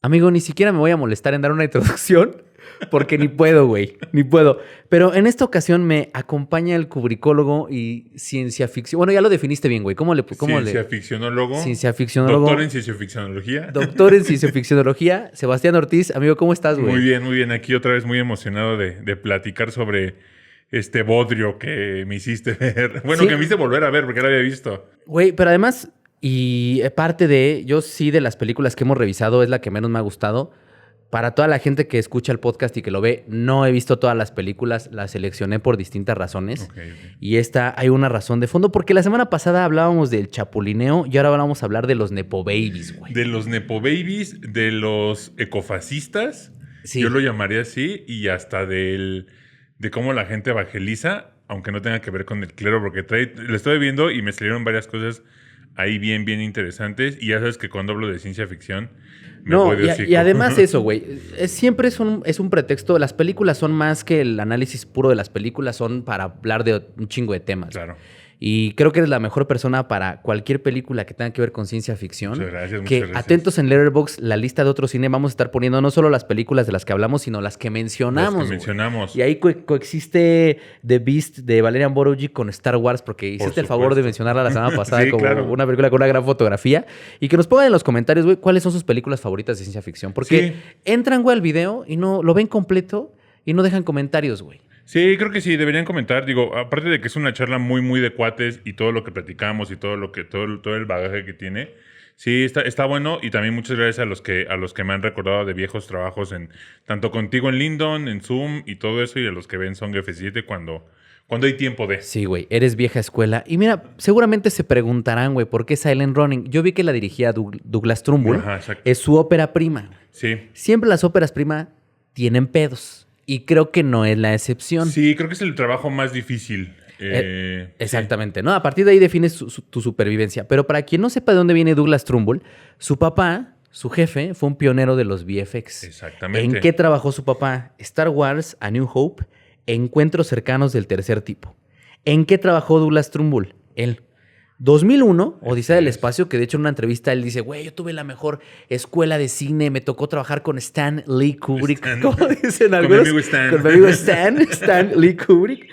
Amigo, ni siquiera me voy a molestar en dar una introducción porque ni puedo, güey. Ni puedo. Pero en esta ocasión me acompaña el cubricólogo y ciencia ficción. Bueno, ya lo definiste bien, güey. Ciencia ficcionólogo, Ciencia doctor ficcionólogo, en ciencia ficcionología. doctor en ciencia ficcionología, Sebastián Ortiz. Amigo, ¿cómo estás, Muy güey? bien, muy bien. Aquí otra vez muy emocionado de platicar sobre este bodrio que me hiciste ver. Bueno, Sí, que me hice volver a ver porque lo había visto. güey, pero además, y parte de, yo sí de las películas que hemos revisado es la que menos me ha gustado. Para toda la gente que escucha el podcast y que lo ve, no he visto todas las películas, las seleccioné por distintas razones. Ok, ok. Y esta hay una razón de fondo, porque la semana pasada hablábamos del chapulineo y ahora vamos a hablar de los Nepo Babies, güey. De los Nepo Babies, de los ecofascistas, yo lo Sí, llamaría así, y hasta de cómo la gente evangeliza, aunque no tenga que ver con el clero, porque lo estoy viendo y me salieron varias cosas ahí bien, bien interesantes. Y ya sabes que cuando hablo de ciencia ficción, me voy no, de y hocico. además eso, güey, siempre es un pretexto. Las películas son más que el análisis puro de las películas, son para hablar de un chingo de temas. Claro. Y creo que eres la mejor persona para cualquier película que tenga que ver con ciencia ficción. Muchas gracias, muchas Que gracias. atentos en Letterboxd, la lista de otro cine, vamos a estar poniendo no solo las películas de las que hablamos, sino las que Las mencionamos. que Güey. mencionamos. Y ahí coexiste The Beast de Valerian Borowski con Star Wars, porque hiciste el favor de supuesto. mencionarla la semana pasada Sí, como claro. una película con una gran fotografía. Y que nos pongan en los comentarios, güey, cuáles son sus películas favoritas de ciencia ficción. Porque Sí. entran, güey, al video y no lo ven completo y no dejan comentarios, güey. Sí, creo que sí, deberían comentar. Digo, aparte de que es una charla muy, muy de cuates y todo lo que platicamos y todo el bagaje que tiene. Sí, está bueno. Y también muchas gracias a los que me han recordado de viejos trabajos tanto contigo en Lindon, en Zoom y todo eso, y a los que ven Song F7 cuando hay tiempo de. Sí, güey, eres vieja escuela. Y mira, seguramente se preguntarán, güey, ¿por qué Silent Running? Yo vi que la dirigía Douglas Trumbull. Ajá, exacto. Es su ópera prima. Sí. Siempre las óperas prima tienen pedos. Y creo que no es la excepción. Sí, creo que es el trabajo más difícil. Exactamente, ¿no? A partir de ahí defines tu supervivencia. Pero para quien no sepa de dónde viene Douglas Trumbull, su papá, su jefe, fue un pionero de los VFX. Exactamente. ¿En qué trabajó su papá? Star Wars, A New Hope, Encuentros cercanos del tercer tipo. ¿En qué trabajó Douglas Trumbull? Él. 2001, Odisea del Espacio, que de hecho en una entrevista él dice, güey, yo tuve la mejor escuela de cine, me tocó trabajar con Stan Lee Kubrick. ¿Cómo dicen Con mi algunos? amigo Stan. Con mi amigo Stan Lee Kubrick.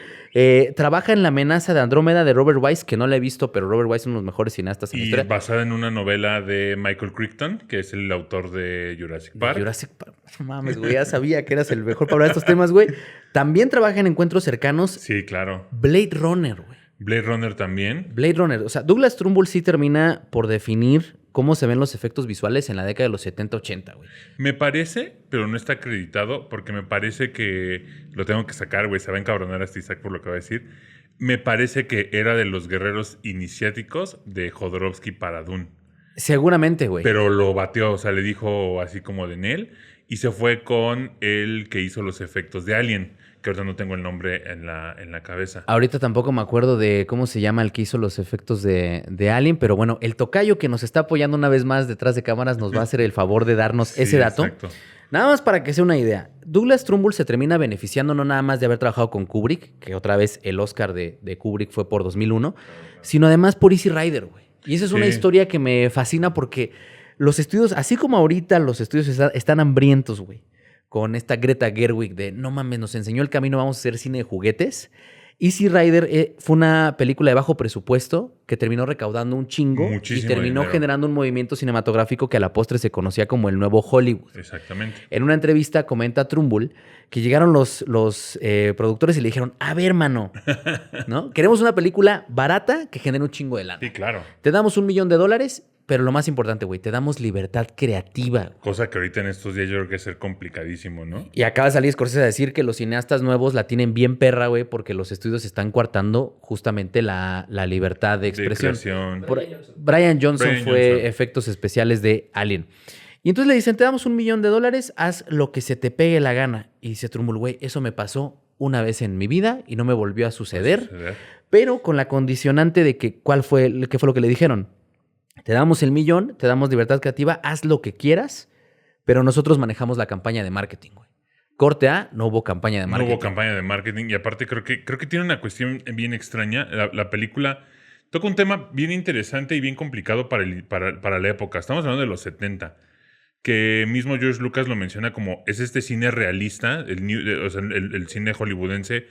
Trabaja en La amenaza de Andrómeda de Robert Wise, que no la he visto, pero Robert Wise es uno de los mejores cineastas en la Y historia. basada en una novela de Michael Crichton, que es el autor de Jurassic Park. Jurassic Park. No mames, güey, ya sabía que eras el mejor para hablar de estos temas, güey. También trabaja en Encuentros cercanos. Sí, claro. Blade Runner, güey. Blade Runner también. Blade Runner. O sea, Douglas Trumbull sí termina por definir cómo se ven los efectos visuales en la década de los 70-80, güey. Me parece, pero no está acreditado, porque me parece que lo tengo que sacar, güey. Se va a encabronar hasta Isaac por lo que va a decir. Me parece que era de los guerreros iniciáticos de Jodorowsky para Dune. Seguramente, güey. Pero lo bateó, o sea, le dijo así como de Nel. Y se fue con el que hizo los efectos de Alien, que ahorita no tengo el nombre en la cabeza. Ahorita tampoco me acuerdo de cómo se llama el que hizo los efectos de Alien, pero bueno, el tocayo que nos está apoyando una vez más detrás de cámaras nos va a hacer el favor de darnos Sí, ese dato. exacto. Nada más para que sea una idea. Douglas Trumbull se termina beneficiando no nada más de haber trabajado con Kubrick, que otra vez el Oscar de Kubrick fue por 2001, sino además por Easy Rider, güey. Y esa es una Sí. historia que me fascina porque los estudios, así como ahorita los estudios están hambrientos, güey, con esta Greta Gerwig de no mames, nos enseñó el camino, vamos a hacer cine de juguetes. Easy Rider fue una película de bajo presupuesto que terminó recaudando un chingo Muchísimo y terminó dinero. generando un movimiento cinematográfico que a la postre se conocía como el nuevo Hollywood. Exactamente. En una entrevista comenta Trumbull que llegaron los productores y le dijeron, a ver, mano, ¿no? Queremos una película barata que genere un chingo de lana. Sí, claro. Te damos $1 millón, pero lo más importante, güey, te damos libertad creativa. Cosa que ahorita en estos días yo creo que es ser complicadísimo, ¿no? Y acaba de salir Scorsese a decir que los cineastas nuevos la tienen bien perra, güey, porque los estudios están coartando justamente la libertad de expresión. Brian Johnson fue efectos especiales de Alien. Y entonces le dicen, te damos $1 millón, haz lo que se te pegue la gana. Y dice Trumbull, güey, eso me pasó una vez en mi vida y no me volvió a suceder. Pero con la condicionante de que, ¿qué fue lo que le dijeron? Te damos $1 millón, te damos libertad creativa, haz lo que quieras, pero nosotros manejamos la campaña de marketing, güey. Corte A, no hubo campaña de marketing. No hubo campaña de marketing y aparte creo que tiene una cuestión bien extraña. La película toca un tema bien interesante y bien complicado para la época. Estamos hablando de los 70. que mismo George Lucas lo menciona como es este cine realista, o sea, el cine hollywoodense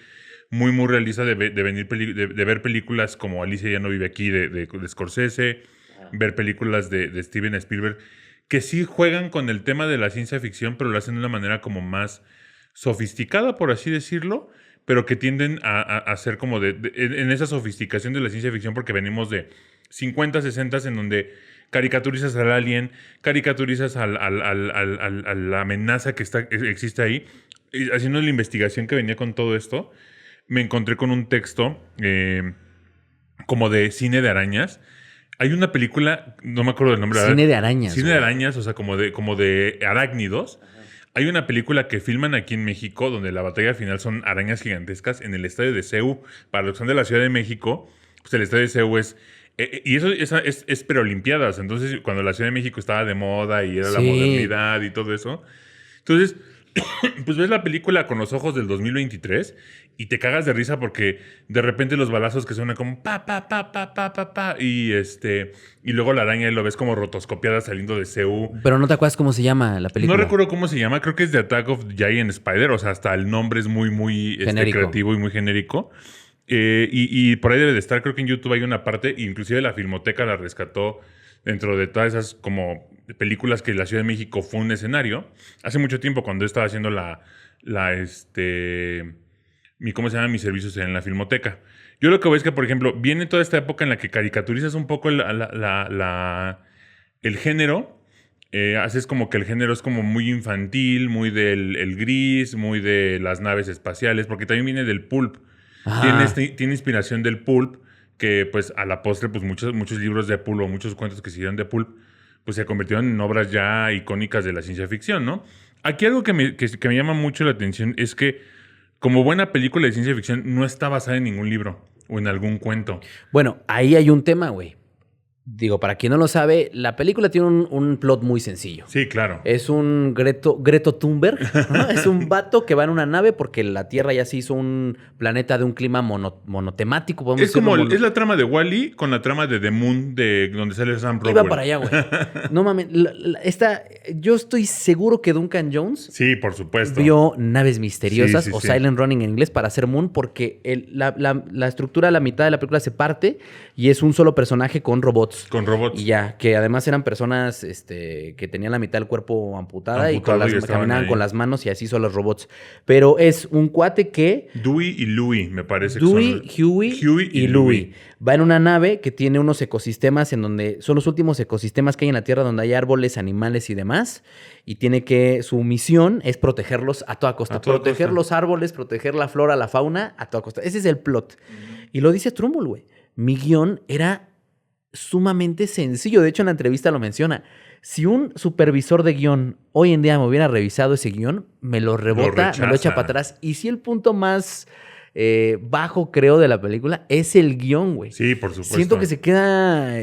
muy, muy realista de ver películas como Alicia ya no vive aquí de Scorsese, ver películas de Steven Spielberg, que sí juegan con el tema de la ciencia ficción, pero lo hacen de una manera como más sofisticada, por así decirlo, pero que tienden a ser como en esa sofisticación de la ciencia ficción, porque venimos de 50, 60 en donde caricaturizas al alien, caricaturizas a la amenaza que existe ahí. Y haciendo la investigación que venía con todo esto, me encontré con un texto como de cine de arañas. Hay una película, no me acuerdo del nombre. Cine de arañas. Cine de arañas, o sea, como de arácnidos. Ajá. Hay una película que filman aquí en México donde la batalla final son arañas gigantescas en el estadio de CEU. Para los que son de la Ciudad de México, pues el estadio de CEU es... y eso es preolimpiadas. Entonces, cuando la Ciudad de México estaba de moda y era la modernidad y todo eso. Entonces, pues ves la película con los ojos del 2023 y te cagas de risa porque de repente los balazos que suenan como pa, pa, pa, pa, pa, pa, pa, y luego la araña y lo ves como rotoscopiada saliendo de CEU. Pero no te acuerdas cómo se llama la película. No recuerdo cómo se llama, creo que es The Attack of Giant Spider, o sea, hasta el nombre es muy, muy creativo y muy genérico. Y por ahí debe de estar, creo que en YouTube hay una parte, inclusive la Filmoteca la rescató dentro de todas esas como películas que la Ciudad de México fue un escenario. Hace mucho tiempo, cuando yo estaba haciendo ¿cómo se llama? Mis servicios en la Filmoteca. Yo lo que veo es que, por ejemplo, viene toda esta época en la que caricaturizas un poco el género. Haces como que el género es como muy infantil, muy del gris, muy de las naves espaciales, porque también viene del pulp. Tiene inspiración del pulp, que pues a la postre pues muchos libros de pulp o muchos cuentos que siguieron de pulp pues se convirtieron en obras ya icónicas de la ciencia ficción, ¿no? Aquí algo que me llama mucho la atención es que como buena película de ciencia ficción no está basada en ningún libro o en algún cuento. Bueno, ahí hay un tema, güey. Digo, para quien no lo sabe, la película tiene un plot muy sencillo. Sí, claro. Es un Greto Thunberg, ¿no? Es un vato que va en una nave porque la Tierra ya se hizo un planeta de un clima monotemático. Es como es la trama de Wall-E con la trama de The Moon, de donde sale Sam Rockwell. Iba para allá, güey. No mames. Yo estoy seguro que Duncan Jones... Sí, por supuesto. Vio Naves Misteriosas o Silent Running en inglés para hacer Moon porque la estructura a la mitad de la película se parte y es un solo personaje con robots. Con robots. Y ya, que además eran personas que tenían la mitad del cuerpo amputada y caminaban con las manos y así son los robots. Pero es un cuate que... Dewey y Louie, me parece. Huey y Louie. Va en una nave que tiene unos ecosistemas en donde son los últimos ecosistemas que hay en la Tierra donde hay árboles, animales y demás. Y su misión es protegerlos a toda costa. Proteger los árboles, proteger la flora, la fauna a toda costa. Ese es el plot. Y lo dice Trumbull, güey. Mi guión era sumamente sencillo. De hecho, en la entrevista lo menciona. Si un supervisor de guión hoy en día me hubiera revisado ese guión, me lo rebota, me lo echa para atrás. Y si el punto más bajo, creo, de la película es el guión, güey. Sí, por supuesto. Siento que se queda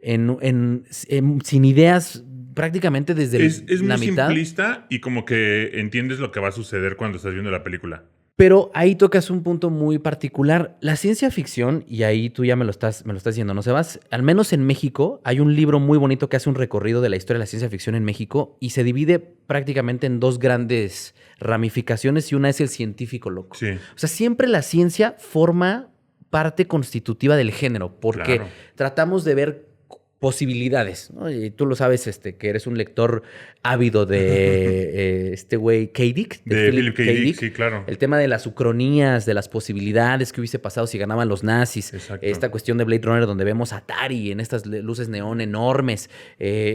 sin ideas prácticamente desde la mitad. Es muy simplista y como que entiendes lo que va a suceder cuando estás viendo la película. Pero ahí tocas un punto muy particular. La ciencia ficción, y ahí tú ya me lo estás diciendo, ¿no, Sebas? Al menos en México hay un libro muy bonito que hace un recorrido de la historia de la ciencia ficción en México y se divide prácticamente en dos grandes ramificaciones y una es el científico loco. Sí. O sea, siempre la ciencia forma parte constitutiva del género porque tratamos de ver posibilidades, ¿no? Y tú lo sabes, que eres un lector ávido de este güey K. Dick. De Philip K. Dick, sí, claro. El tema de las ucronías, de las posibilidades que hubiese pasado si ganaban los nazis. Exacto. Esta cuestión de Blade Runner donde vemos a Atari en estas luces neón enormes.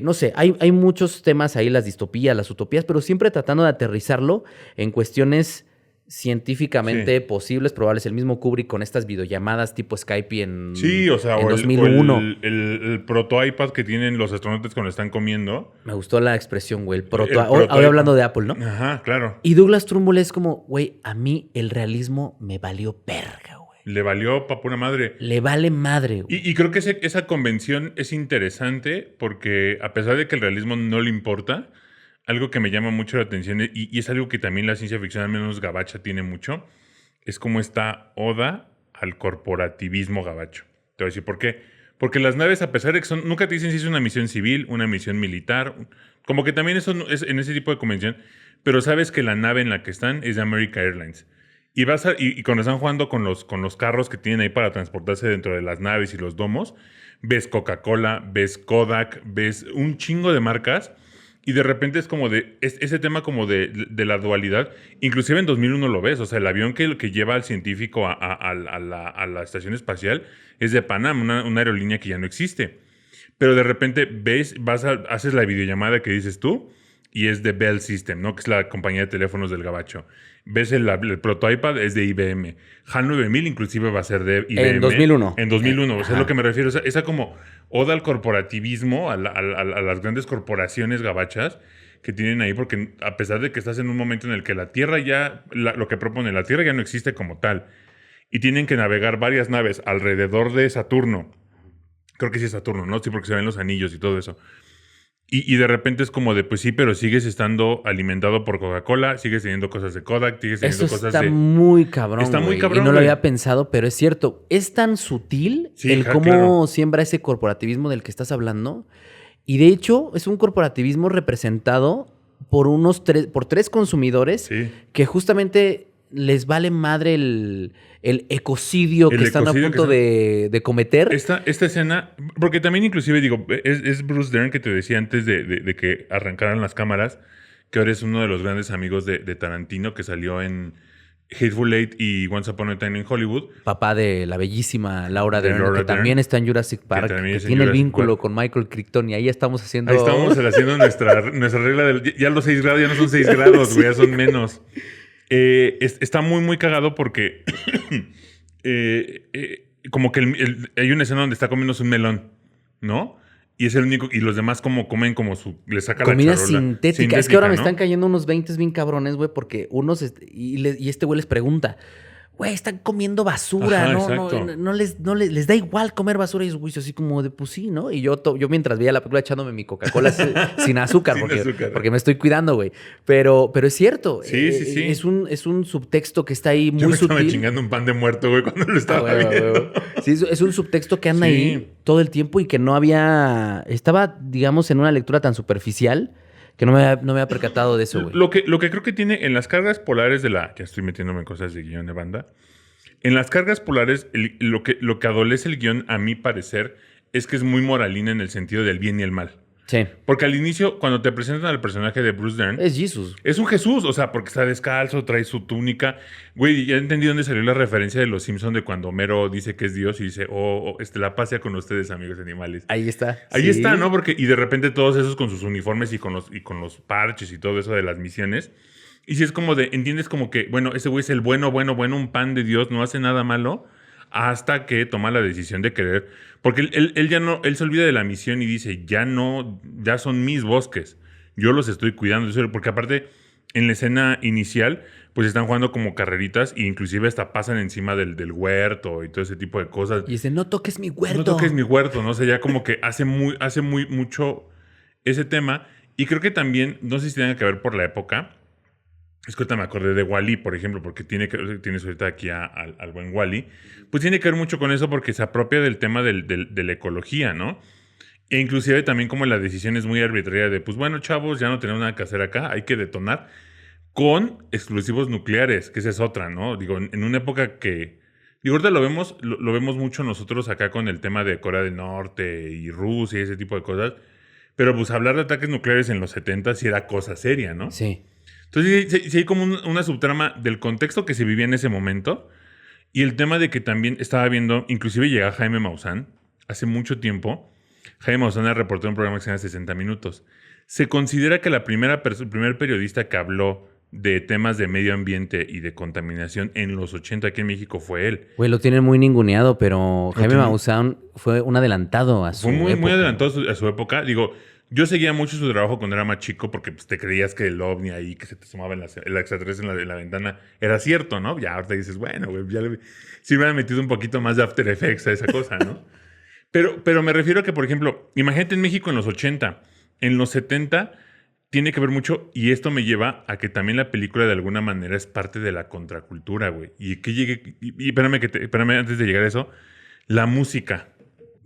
No sé, hay muchos temas ahí, las distopías, las utopías, pero siempre tratando de aterrizarlo en cuestiones científicamente posibles, probables. El mismo Kubrick con estas videollamadas tipo Skype en 2001. El proto-iPad que tienen los astronautas cuando están comiendo. Me gustó la expresión, güey. Hoy hablando de Apple, ¿no? Ajá, claro. Y Douglas Trumbull es como, güey, a mí el realismo me valió verga, güey. Le valió pa' pura madre. Le vale madre, güey. Y creo que esa convención es interesante porque a pesar de que el realismo no le importa, algo que me llama mucho la atención y es algo que también la ciencia ficción, al menos gabacha, tiene mucho, es como esta oda al corporativismo gabacho. Te voy a decir por qué. Porque las naves, a pesar de que son, nunca te dicen si es una misión civil, una misión militar, como que también eso es en ese tipo de convención, pero sabes que la nave en la que están es de American Airlines. Y cuando están jugando con los carros que tienen ahí para transportarse dentro de las naves y los domos, ves Coca-Cola, ves Kodak, ves un chingo de marcas. Y de repente es como ese tema como de la dualidad. Inclusive en 2001 lo ves. O sea, el avión que lleva al científico a la estación espacial es de Panam, una aerolínea que ya no existe. Pero de repente haces la videollamada que dices tú y es de Bell System, ¿no? Que es la compañía de teléfonos del Gabacho. Ves el protoiPad es de IBM. HAL 9000 inclusive va a ser de IBM. En 2001. En 2001, o sea, es lo que me refiero. O sea, esa como oda al corporativismo, a las grandes corporaciones gabachas que tienen ahí, porque a pesar de que estás en un momento en el que la Tierra lo que propone, la Tierra ya no existe como tal, y tienen que navegar varias naves alrededor de Saturno. Creo que sí es Saturno, ¿no? Sí, porque se ven los anillos y todo eso. Y de repente es como de, pues sí, pero sigues estando alimentado por Coca-Cola, sigues teniendo cosas de Kodak, sigues teniendo Eso cosas está muy cabrón, Está muy cabrón, y no lo güey. había pensado, pero es cierto. Es tan sutil cómo claro. siembra ese corporativismo del que estás hablando. Y de hecho, es un corporativismo representado por por tres consumidores que justamente les vale madre el ecocidio que están a punto de cometer. Esta escena, porque también inclusive digo, es Bruce Dern que te decía antes de que arrancaran las cámaras, que ahora es uno de los grandes amigos de Tarantino, que salió en Hateful Eight y Once Upon a Time in Hollywood. Papá de la bellísima Laura Dern, que también está en Jurassic Park, que tiene el vínculo con Michael Crichton, y ahí estamos haciendo... Ahí estamos haciendo nuestra regla ya los 6 grados, ya no son 6 grados, güey, ya son menos. Está muy, muy cagado porque como que hay una escena donde está comiéndose un melón, ¿no? Y es el único, y los demás como comen como le saca comida la charola. sintética. Es que ahora me están cayendo unos 20 bien cabrones, güey, porque y este güey les pregunta, güey, están comiendo basura, ¿no? No les da igual comer basura. Y güey, así como de, pues sí, ¿no? Y yo mientras veía la película echándome mi Coca-Cola sin azúcar, porque me estoy cuidando, güey. Pero es cierto. Sí. Es un subtexto que está ahí muy sutil. Yo me sutil. estaba chingando un pan de muerto, güey, cuando lo estaba viendo. Sí, es un subtexto que anda ahí todo el tiempo y que no había... Estaba, digamos, en una lectura tan superficial que no me había percatado de eso, güey. Lo que creo que tiene en las cargas polares ya estoy metiéndome en cosas de guión de banda. En las cargas polares, lo que adolece el guión, a mi parecer, es que es muy moralina en el sentido del bien y el mal. Sí. Porque al inicio, cuando te presentan al personaje de Bruce Dern... Es Jesús. Es un Jesús, o sea, porque está descalzo, trae su túnica. Güey, ya entendí dónde salió la referencia de Los Simpsons de cuando Homero dice que es Dios y dice, la paz sea con ustedes, amigos animales. Ahí está. Ahí está, ¿no? Y de repente todos esos con sus uniformes y con los parches y todo eso de las misiones. Y si es como entiendes como que, bueno, ese güey es el bueno, un pan de Dios, no hace nada malo, hasta que toma la decisión de querer. Porque él se olvida de la misión y dice, ya son mis bosques, yo los estoy cuidando. Porque aparte, en la escena inicial, pues están jugando como carreritas e inclusive hasta pasan encima del huerto y todo ese tipo de cosas. Y dice, no toques mi huerto. No toques mi huerto, ¿no? O sea, ya como que hace mucho ese tema. Y creo que también, no sé si tenga que ver por la época. Es que ahorita me acordé de Wall-E, por ejemplo, porque tienes ahorita aquí al buen Wall-E. Pues tiene que ver mucho con eso porque se apropia del tema de la ecología, ¿no? E inclusive también como la decisión es muy arbitraria de, pues bueno, chavos, ya no tenemos nada que hacer acá, hay que detonar con explosivos nucleares, que esa es otra, ¿no? Digo, en una época que... Digo, ahorita lo vemos mucho nosotros acá con el tema de Corea del Norte y Rusia y ese tipo de cosas. Pero pues hablar de ataques nucleares en los 70 sí era cosa seria, ¿no? Sí. Entonces sí hay como una subtrama del contexto que se vivía en ese momento y el tema de que también estaba viendo, inclusive llega Jaime Maussan hace mucho tiempo. Jaime Maussan reportó un programa que se llama 60 Minutos. Se considera que el primer periodista que habló de temas de medio ambiente y de contaminación en los 80 aquí en México fue él. Güey, lo tienen muy ninguneado, pero Jaime Maussan fue un adelantado a su época. Fue muy adelantado a su época. Digo, yo seguía mucho su trabajo cuando era más chico porque pues, te creías que el ovni ahí que se te asomaba el extraterrestre en la ventana era cierto, ¿no? Ya ahorita dices, bueno, güey, sí me hubieran metido un poquito más de After Effects a esa cosa, ¿no? pero me refiero a que, por ejemplo, imagínate en México en los 80, en los 70 tiene que ver mucho y esto me lleva a que también la película de alguna manera es parte de la contracultura, güey. Y que llegue, espérame antes de llegar a eso, la música.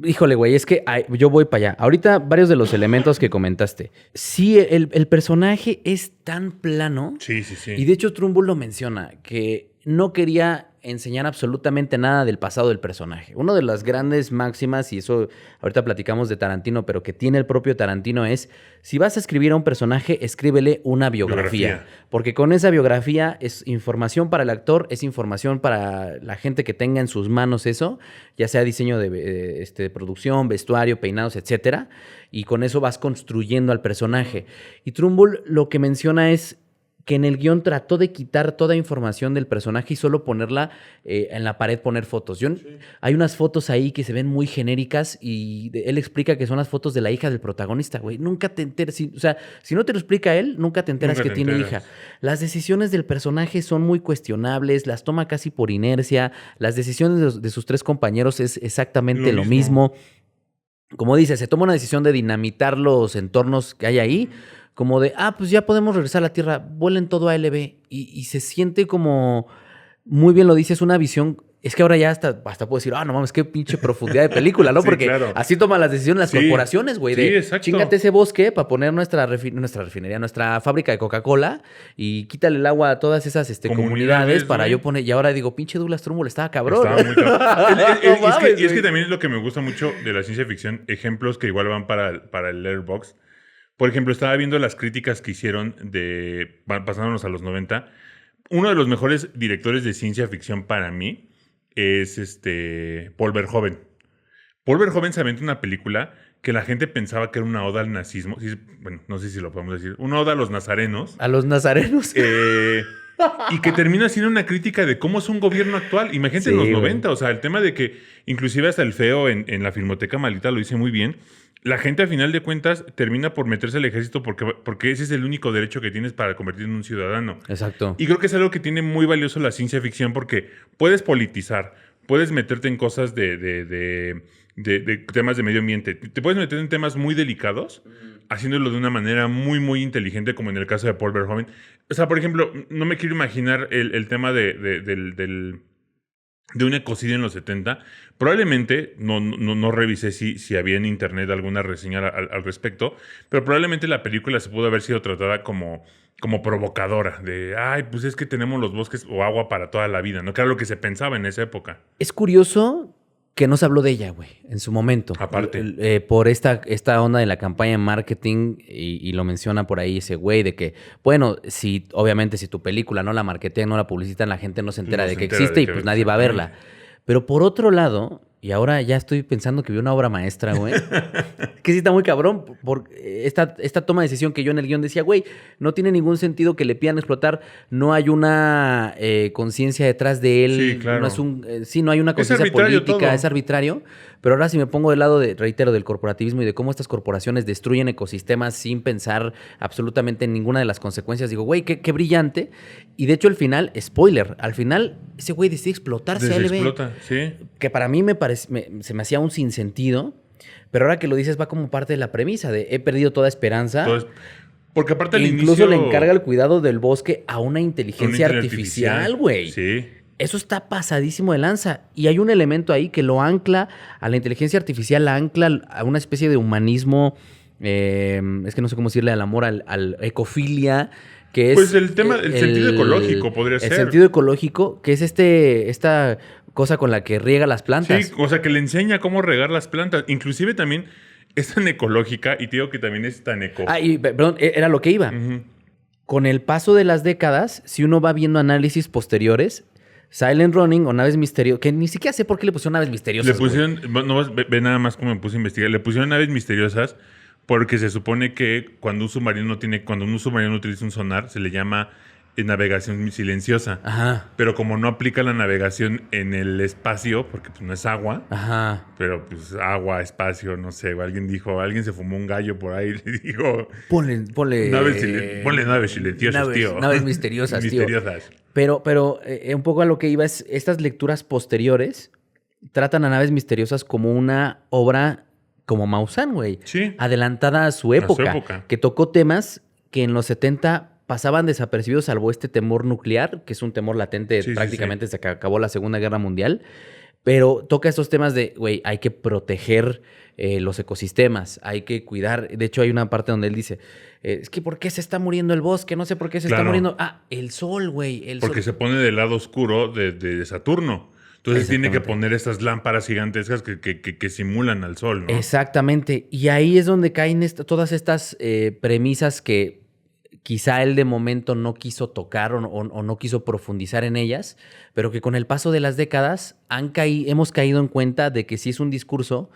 Híjole, güey, es que yo voy para allá. Ahorita varios de los elementos que comentaste. Sí, el personaje es tan plano. Sí, sí, sí. Y de hecho Trumbull lo menciona, que no quería enseñar absolutamente nada del pasado del personaje. Una de las grandes máximas, y eso ahorita platicamos de Tarantino, pero que tiene el propio Tarantino es, si vas a escribir a un personaje, escríbele una biografía. Porque con esa biografía es información para el actor, es información para la gente que tenga en sus manos eso, ya sea diseño de producción, vestuario, peinados, etcétera, y con eso vas construyendo al personaje. Y Trumbull lo que menciona es que en el guión trató de quitar toda información del personaje y solo ponerla en la pared, poner fotos. Hay unas fotos ahí que se ven muy genéricas y él explica que son las fotos de la hija del protagonista, güey. Nunca te enteras, o sea, si no te lo explica él, nunca te enteras que tiene hija. Las decisiones del personaje son muy cuestionables, las toma casi por inercia. Las decisiones de sus tres compañeros es exactamente lo mismo. Como dice, se toma una decisión de dinamitar los entornos que hay ahí, como de, pues ya podemos regresar a la Tierra, vuelen todo a LB. Y se siente como, muy bien lo dice, es una visión, es que ahora ya hasta puedo decir, no mames, qué pinche profundidad de película, ¿no? Sí, porque claro. así toman las decisiones las corporaciones, güey. Sí, exacto. Chíngate ese bosque para poner nuestra refinería, nuestra fábrica de Coca-Cola y quítale el agua a todas esas comunidades para yo poner. Y ahora digo, pinche Douglas Trumbull, estaba cabrón. Estaba muy cabrón. Es que también es lo que me gusta mucho de la ciencia ficción, ejemplos que igual van para el Letterboxd. Por ejemplo, estaba viendo las críticas que hicieron pasándonos a los 90. Uno de los mejores directores de ciencia ficción para mí es Paul Verhoeven. Paul Verhoeven se aventó una película que la gente pensaba que era una oda al nazismo. Bueno, no sé si lo podemos decir. Una oda a los nazarenos. A los nazarenos. Y que termina siendo una crítica de cómo es un gobierno actual. Imagínate en los 90. O sea, el tema de que inclusive hasta el feo en la Filmoteca Maldita lo dice muy bien. La gente, a final de cuentas, termina por meterse al ejército porque ese es el único derecho que tienes para convertirte en un ciudadano. Exacto. Y creo que es algo que tiene muy valioso la ciencia ficción porque puedes politizar, puedes meterte en cosas de temas de medio ambiente. Te puedes meter en temas muy delicados, haciéndolo de una manera muy, muy inteligente, como en el caso de Paul Verhoeven. O sea, por ejemplo, no me quiero imaginar el tema de un ecocidio en los 70. Probablemente, no revisé si había en internet alguna reseña al respecto, pero probablemente la película se pudo haber sido tratada como provocadora, de, pues es que tenemos los bosques o agua para toda la vida, ¿no? Que era lo que se pensaba en esa época. Es curioso que no se habló de ella, güey, en su momento. Aparte. Por esta onda de la campaña de marketing, y lo menciona por ahí ese güey, de que, bueno, obviamente si tu película no la marketean, no la publicitan, la gente no se entera de que existe y pues nadie va a verla. Pero por otro lado, y ahora ya estoy pensando que vi una obra maestra, güey, que sí está muy cabrón, por esta toma de decisión que yo en el guión decía, güey, no tiene ningún sentido que le pidan explotar, no hay una conciencia detrás de él, sí, claro. No hay una conciencia política, todo. Es arbitrario, pero ahora si me pongo del lado reitero, del corporativismo y de cómo estas corporaciones destruyen ecosistemas sin pensar absolutamente en ninguna de las consecuencias, digo, güey, qué brillante. Y de hecho, al final, spoiler, ese güey decide explotarse a LB. Explota, sí. Que para mí se me hacía un sinsentido, pero ahora que lo dices va como parte de la premisa de he perdido toda esperanza. Porque aparte al incluso le encarga el cuidado del bosque a una inteligencia artificial, güey. Sí. Eso está pasadísimo de lanza. Y hay un elemento ahí que lo ancla a la inteligencia artificial, la ancla a una especie de humanismo, es que no sé cómo decirle, al amor, al ecofilia, que es... Pues el sentido ecológico podría ser. El sentido ecológico, que es esta cosa con la que riega las plantas. Sí, o sea, que le enseña cómo regar las plantas. Inclusive también es tan ecológica y te digo que también es tan eco. Perdón, era lo que iba. Uh-huh. Con el paso de las décadas, si uno va viendo análisis posteriores... Silent Running o Naves Misteriosas, que ni siquiera sé por qué le pusieron Naves Misteriosas. Le pusieron, ve nada más cómo me puse a investigar, le pusieron Naves Misteriosas porque se supone que cuando un submarino utiliza un sonar, se le llama navegación silenciosa. Ajá. Pero como no aplica la navegación en el espacio, porque pues no es agua, ajá, pero pues agua, espacio, no sé, alguien se fumó un gallo por ahí y le dijo... Ponle naves silenciosas, tío. Naves misteriosas, tío. Pero un poco a lo que iba es, estas lecturas posteriores tratan a Naves Misteriosas como una obra como Maussan, güey. Sí. Adelantada a su época. Que tocó temas que en los 70 pasaban desapercibidos, salvo este temor nuclear, que es un temor latente prácticamente desde que acabó la Segunda Guerra Mundial. Pero toca estos temas de, güey, hay que proteger los ecosistemas, hay que cuidar. De hecho, hay una parte donde él dice, es que ¿por qué se está muriendo el bosque? No sé por qué se está muriendo. Ah, el sol, güey. Porque se pone del lado oscuro de Saturno. Entonces tiene que poner estas lámparas gigantescas que simulan al sol, ¿no? Exactamente. Y ahí es donde caen todas estas premisas que quizá él de momento no quiso tocar o no quiso profundizar en ellas, pero que con el paso de las décadas hemos caído en cuenta de que sí es un discurso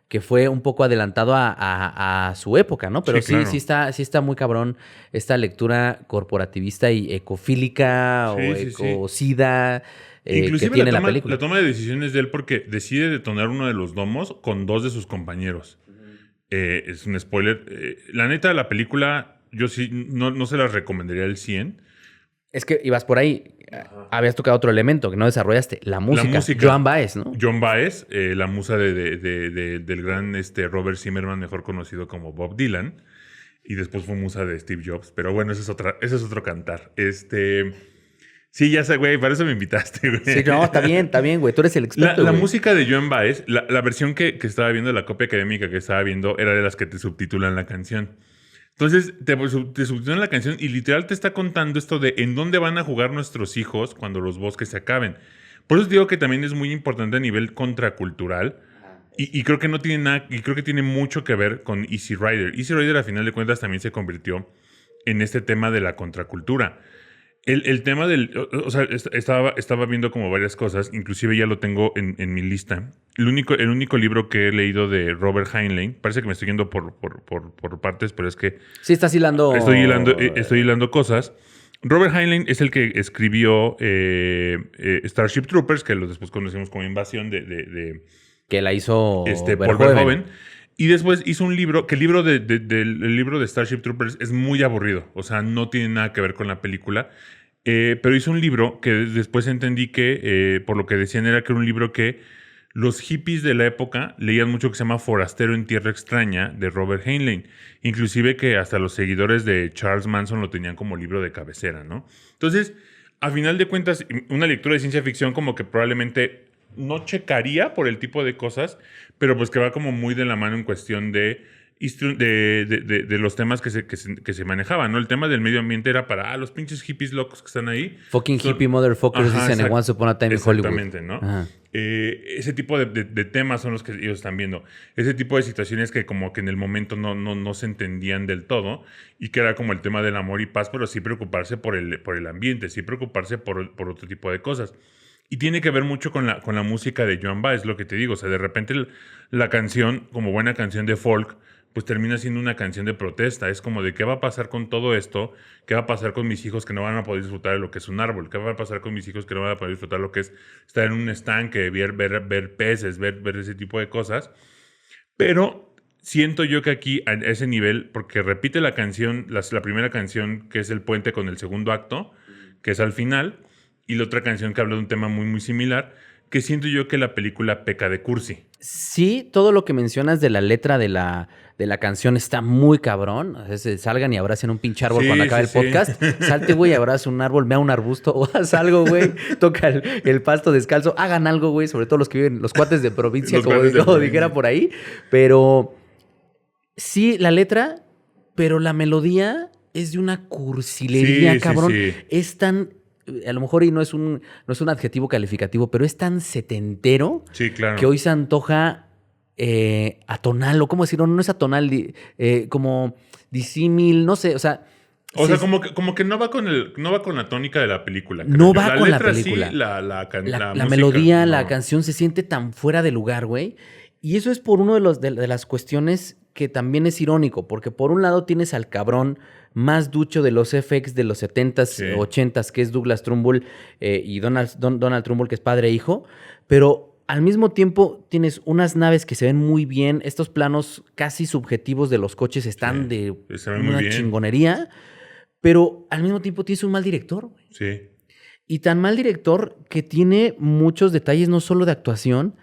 que fue un poco adelantado a su época, ¿no? Pero sí, claro. sí está muy cabrón esta lectura corporativista y ecofílica o ecocida inclusive que tiene la película. La toma de decisiones de él porque decide detonar uno de los domos con 2 de sus compañeros. Es un spoiler. La neta, la película, yo sí no se la recomendaría al 100. Es que ibas por ahí. Ajá. Habías tocado otro elemento que no desarrollaste, la música. Joan Baez, ¿no? Joan Baez, la musa del gran Robert Zimmerman, mejor conocido como Bob Dylan. Y después fue musa de Steve Jobs. Pero bueno, ese es otro cantar. Sí, ya sé, güey, para eso me invitaste, güey. Sí, no, está bien, güey. Tú eres el experto, La música de Joan Baez, la versión que estaba viendo, la copia académica que estaba viendo, era de las que te subtitulan la canción. Entonces, te subtitulan la canción y literal te está contando esto de en dónde van a jugar nuestros hijos cuando los bosques se acaben. Por eso digo que también es muy importante a nivel contracultural. Y creo que no tiene nada, y creo que tiene mucho que ver con Easy Rider. Easy Rider, a final de cuentas, también se convirtió en este tema de la contracultura. El tema del... O sea, estaba viendo como varias cosas, inclusive ya lo tengo en mi lista. El único libro que he leído de Robert Heinlein, parece que me estoy yendo por partes, pero es que... Sí, estás hilando... Estoy hilando cosas. Robert Heinlein es el que escribió Starship Troopers, que después conocemos como Invasión que la hizo Paul Verhoeven. Y después hizo un libro, que el libro de Starship Troopers es muy aburrido. O sea, no tiene nada que ver con la película. Pero hizo un libro que después entendí que, por lo que decían, era que era un libro que los hippies de la época leían mucho, que se llama Forastero en Tierra Extraña, de Robert Heinlein. Inclusive que hasta los seguidores de Charles Manson lo tenían como libro de cabecera, ¿no? Entonces, a final de cuentas, una lectura de ciencia ficción como que probablemente no checaría por el tipo de cosas, pero pues que va como muy de la mano en cuestión de los temas que se manejaban, ¿no? El tema del medio ambiente era para los pinches hippies locos que están ahí. Fucking hippie motherfuckers, dicen en Once Upon a Time in Hollywood. Exactamente, ¿no? Ese tipo de temas son los que ellos están viendo. Ese tipo de situaciones que como que en el momento no se entendían del todo y que era como el tema del amor y paz, pero sí preocuparse por el ambiente, sí preocuparse por otro tipo de cosas. Y tiene que ver mucho con la música de Joan Baez, lo que te digo. O sea, de repente la canción, como buena canción de folk, pues termina siendo una canción de protesta. Es como de qué va a pasar con todo esto, qué va a pasar con mis hijos que no van a poder disfrutar de lo que es un árbol, qué va a pasar con mis hijos que no van a poder disfrutar de lo que es estar en un estanque, ver peces, ver ese tipo de cosas. Pero siento yo que aquí, a ese nivel, porque repite la canción, la primera canción que es el puente con el segundo acto, que es al final, y la otra canción que habla de un tema muy, muy similar, que siento yo que la película peca de cursi. Sí, todo lo que mencionas de la letra de la canción está muy cabrón. Salgan y abracen un pinche árbol cuando acabe el podcast. Salte, güey, abraza un árbol, vea un arbusto o haz algo, güey. Toca el pasto descalzo. Hagan algo, güey, sobre todo los que viven, los cuates de provincia, como dijera por ahí. Pero sí, la letra, pero la melodía es de una cursilería, cabrón. Sí. Es tan... A lo mejor y no es un adjetivo calificativo, pero es tan setentero, sí, claro, que hoy se antoja atonal, o cómo decirlo, no es atonal, como disímil, no sé, o sea... O sea, como que no va con la tónica de la película. No va con la película. Sí, la música, melodía, no. La canción se siente tan fuera de lugar, güey. Y eso es por uno de las cuestiones que también es irónico, porque por un lado tienes al cabrón más ducho de los FX de los 70s, sí, 80s, que es Douglas Trumbull, y Donald Trumbull, que es padre e hijo, pero al mismo tiempo tienes unas naves que se ven muy bien, estos planos casi subjetivos de los coches están de una chingonería, pero al mismo tiempo tienes un mal director, güey. Sí. Y tan mal director que tiene muchos detalles no solo de actuación,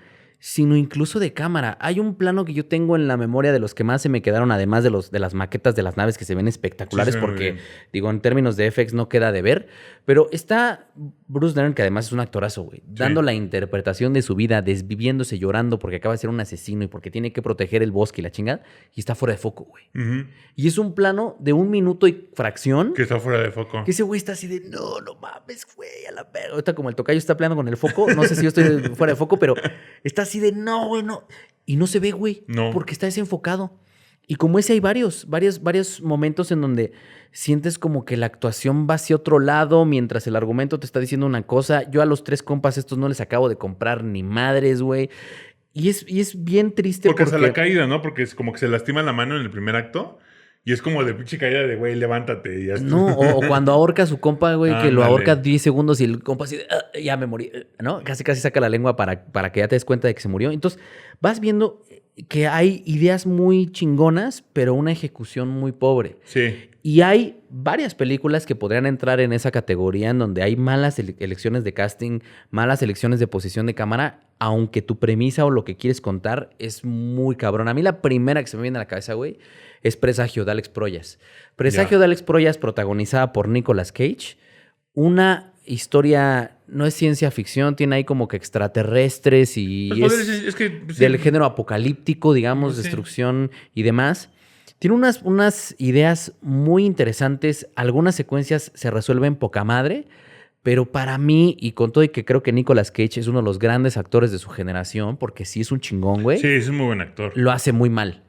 sino incluso de cámara. Hay un plano que yo tengo en la memoria de los que más se me quedaron, además de las maquetas de las naves que se ven espectaculares, porque, digo, en términos de FX no queda de ver, pero está Bruce Dern, que además es un actorazo, güey, dando la interpretación de su vida, desviviéndose, llorando porque acaba de ser un asesino y porque tiene que proteger el bosque y la chingada, y está fuera de foco, güey. Y es un plano de 1 minuto y fracción. Que está fuera de foco. Que ese güey está así de, no mames, güey, a la verga. Ahorita como el tocayo está peleando con el foco, no sé si yo estoy fuera de foco, pero está así de, no, güey, no. Y no se ve, güey, porque está desenfocado. Y como ese hay varios momentos en donde sientes como que la actuación va hacia otro lado mientras el argumento te está diciendo una cosa. Yo a los 3 compas estos no les acabo de comprar ni madres, güey. Y es bien triste porque hasta la caída, ¿no? Porque es como que se lastima la mano en el primer acto. Y es como de pinche caída de, güey, levántate. Y ya está. No, o cuando ahorca a su compa, güey, que lo ahorca 10 segundos y el compa así de, ya me morí, ¿no? Casi saca la lengua para que ya te des cuenta de que se murió. Entonces, vas viendo que hay ideas muy chingonas, pero una ejecución muy pobre. Sí. Y hay varias películas que podrían entrar en esa categoría en donde hay malas elecciones de casting, malas elecciones de posición de cámara, aunque tu premisa o lo que quieres contar es muy cabrón. A mí la primera que se me viene a la cabeza, güey, es Presagio de Alex Proyas. Presagio de Alex Proyas, protagonizada por Nicolas Cage. Una historia, no es ciencia ficción, tiene ahí como que extraterrestres y es que, del género apocalíptico, digamos, destrucción y demás. Tiene unas ideas muy interesantes. Algunas secuencias se resuelven poca madre, pero para mí, y con todo y que creo que Nicolas Cage es uno de los grandes actores de su generación, porque sí es un chingón, güey. Sí, es un muy buen actor. Lo hace muy mal.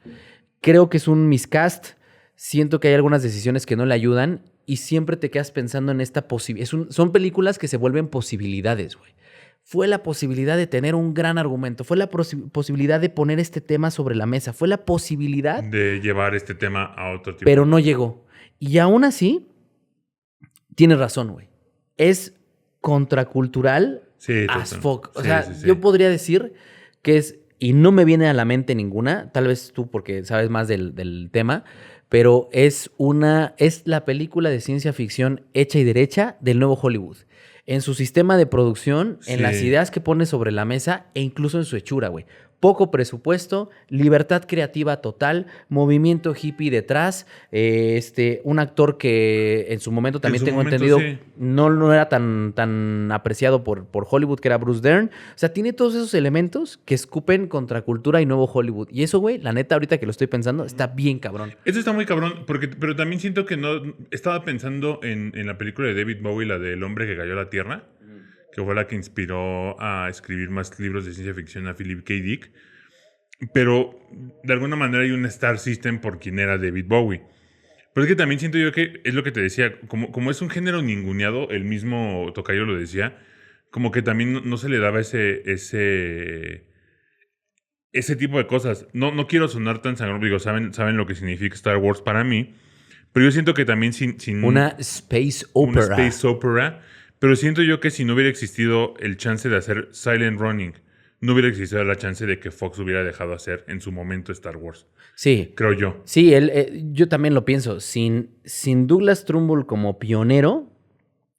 Creo que es un miscast. Siento que hay algunas decisiones que no le ayudan y siempre te quedas pensando en esta posibilidad. Son películas que se vuelven posibilidades, güey. Fue la posibilidad de tener un gran argumento. Fue la posibilidad de poner este tema sobre la mesa. Fue la posibilidad de llevar este tema a otro tipo. Pero no llegó. Y aún así, tienes razón, güey. Es contracultural as fuck. O sea, yo podría decir que es... Y no me viene a la mente ninguna, tal vez tú porque sabes más del tema, pero es la película de ciencia ficción hecha y derecha del nuevo Hollywood. En su sistema de producción, en las ideas que pone sobre la mesa e incluso en su hechura, güey. Poco presupuesto, libertad creativa total, movimiento hippie detrás, un actor que en su momento también tengo entendido no era tan apreciado por Hollywood, que era Bruce Dern. O sea, tiene todos esos elementos que escupen contra cultura y nuevo Hollywood. Y eso, güey, la neta, ahorita que lo estoy pensando, está bien cabrón. Eso está muy cabrón, pero también siento que no... Estaba pensando en la película de David Bowie, la del hombre que cayó a la Tierra, que fue la que inspiró a escribir más libros de ciencia ficción a Philip K. Dick. Pero de alguna manera hay un Star System por quien era David Bowie. Pero es que también siento yo que es lo que te decía, como es un género ninguneado, el mismo tocayo lo decía, como que también no se le daba ese tipo de cosas. No quiero sonar tan sangrón, digo, saben lo que significa Star Wars para mí, pero yo siento que también sin una space opera. Una space opera. Pero siento yo que si no hubiera existido el chance de hacer Silent Running, no hubiera existido la chance de que Fox hubiera dejado hacer en su momento Star Wars. Sí. Creo yo. Sí, yo también lo pienso. Sin Douglas Trumbull como pionero,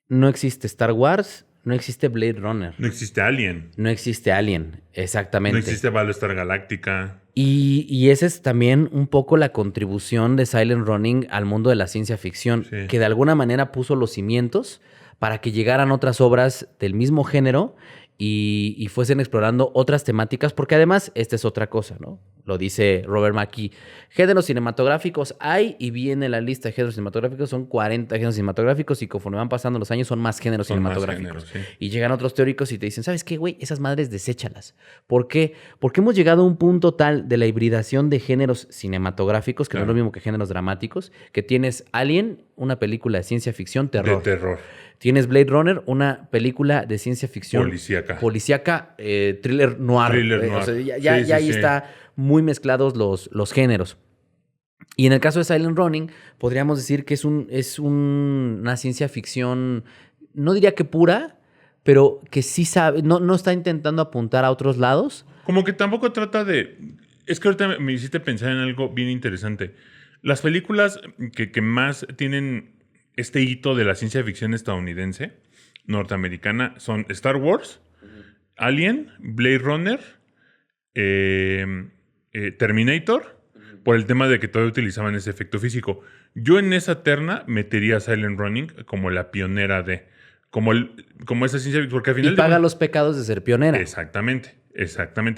no existe Star Wars, no existe Blade Runner. No existe Alien. No existe Alien, exactamente. No existe Battlestar Galactica. Y esa es también un poco la contribución de Silent Running al mundo de la ciencia ficción, que de alguna manera puso los cimientos para que llegaran otras obras del mismo género y fuesen explorando otras temáticas, porque además esta es otra cosa, ¿no? Lo dice Robert McKee. Géneros cinematográficos hay, y viene la lista de géneros cinematográficos, son 40 géneros cinematográficos, y conforme van pasando los años son más géneros cinematográficos. Más géneros, Y llegan otros teóricos y te dicen, ¿sabes qué, güey? Esas madres deséchalas. ¿Por qué? Porque hemos llegado a un punto tal de la hibridación de géneros cinematográficos, que no es lo mismo que géneros dramáticos, que tienes Alien, una película de ciencia ficción, terror. De terror. Tienes Blade Runner, una película de ciencia ficción. Policíaca. Thriller noir. O sea, ya ahí está muy mezclados los géneros. Y en el caso de Silent Running, podríamos decir que es una ciencia ficción, no diría que pura, pero que sí sabe, no está intentando apuntar a otros lados. Como que tampoco trata de... Es que ahorita me hiciste pensar en algo bien interesante. Las películas que más tienen este hito de la ciencia ficción estadounidense, norteamericana, son Star Wars, Alien, Blade Runner Terminator, por el tema de que todavía utilizaban ese efecto físico. Yo en esa terna metería a Silent Running como la pionera de... Como esa ciencia ficción, porque al final... Y paga los pecados de ser pionera. Exactamente.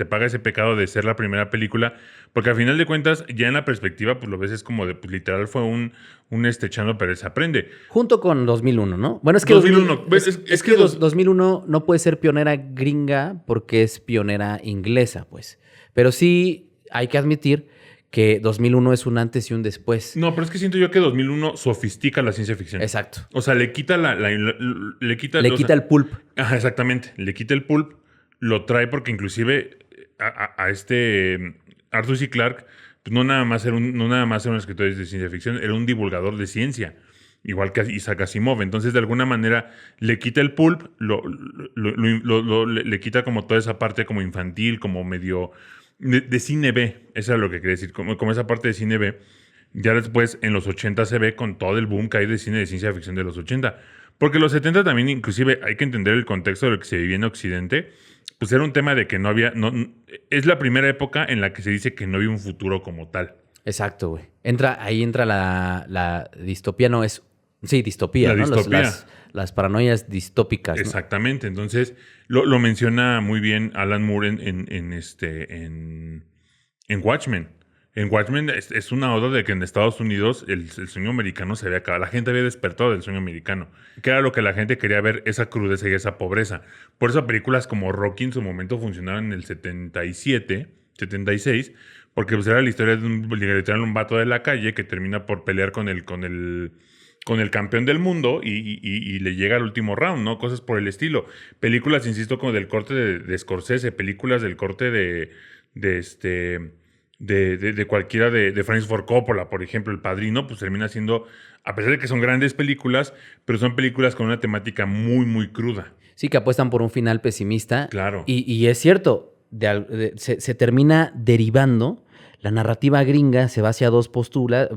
Paga ese pecado de ser la primera película, porque al final de cuentas, ya en la perspectiva, pues lo ves es como de, pues, literal fue un echando pero se aprende. Junto con 2001, ¿no? Bueno, es que 2001. Es que 2001 no puede ser pionera gringa porque es pionera inglesa, pues. Pero sí hay que admitir que 2001 es un antes y un después. No, pero es que siento yo que 2001 sofistica la ciencia ficción. Exacto. O sea, le quita le quita el pulp. Ajá, exactamente. Le quita el pulp, lo trae porque inclusive a este Arthur C. Clarke, pues no nada más era un escritor de ciencia ficción, era un divulgador de ciencia, igual que Isaac Asimov. Entonces, de alguna manera, le quita el pulp, le quita como toda esa parte como infantil, como medio... De cine B, eso es lo que quería decir, como esa parte de cine B. Ya después, en los 80 se ve con todo el boom que hay de cine de ciencia ficción de los 80. Porque los 70 también, inclusive, hay que entender el contexto de lo que se vivía en Occidente. Pues era un tema de que no había... es la primera época en la que se dice que no había un futuro como tal. Exacto, güey. Ahí entra la distopía, no es... Sí, distopía, ¿no? Distopía. Las paranoias distópicas, ¿no? Exactamente. Entonces, lo menciona muy bien Alan Moore en Watchmen. En Watchmen es una oda de que en Estados Unidos el sueño americano se había acabado. La gente había despertado del sueño americano. Que era lo que la gente quería ver, esa crudeza y esa pobreza. Por eso películas como Rocky en su momento funcionaron en el 77, 76, porque pues era la historia de un vato de la calle que termina por pelear con el campeón del mundo y le llega al último round, ¿no? Cosas por el estilo. Películas, insisto, como del corte de Scorsese, películas del corte de cualquiera de Francis Ford Coppola, por ejemplo, El Padrino, pues termina siendo, a pesar de que son grandes películas, pero son películas con una temática muy, muy cruda. Sí, que apuestan por un final pesimista. Claro. Y es cierto, se termina derivando. La narrativa gringa se va hacia dos posturas.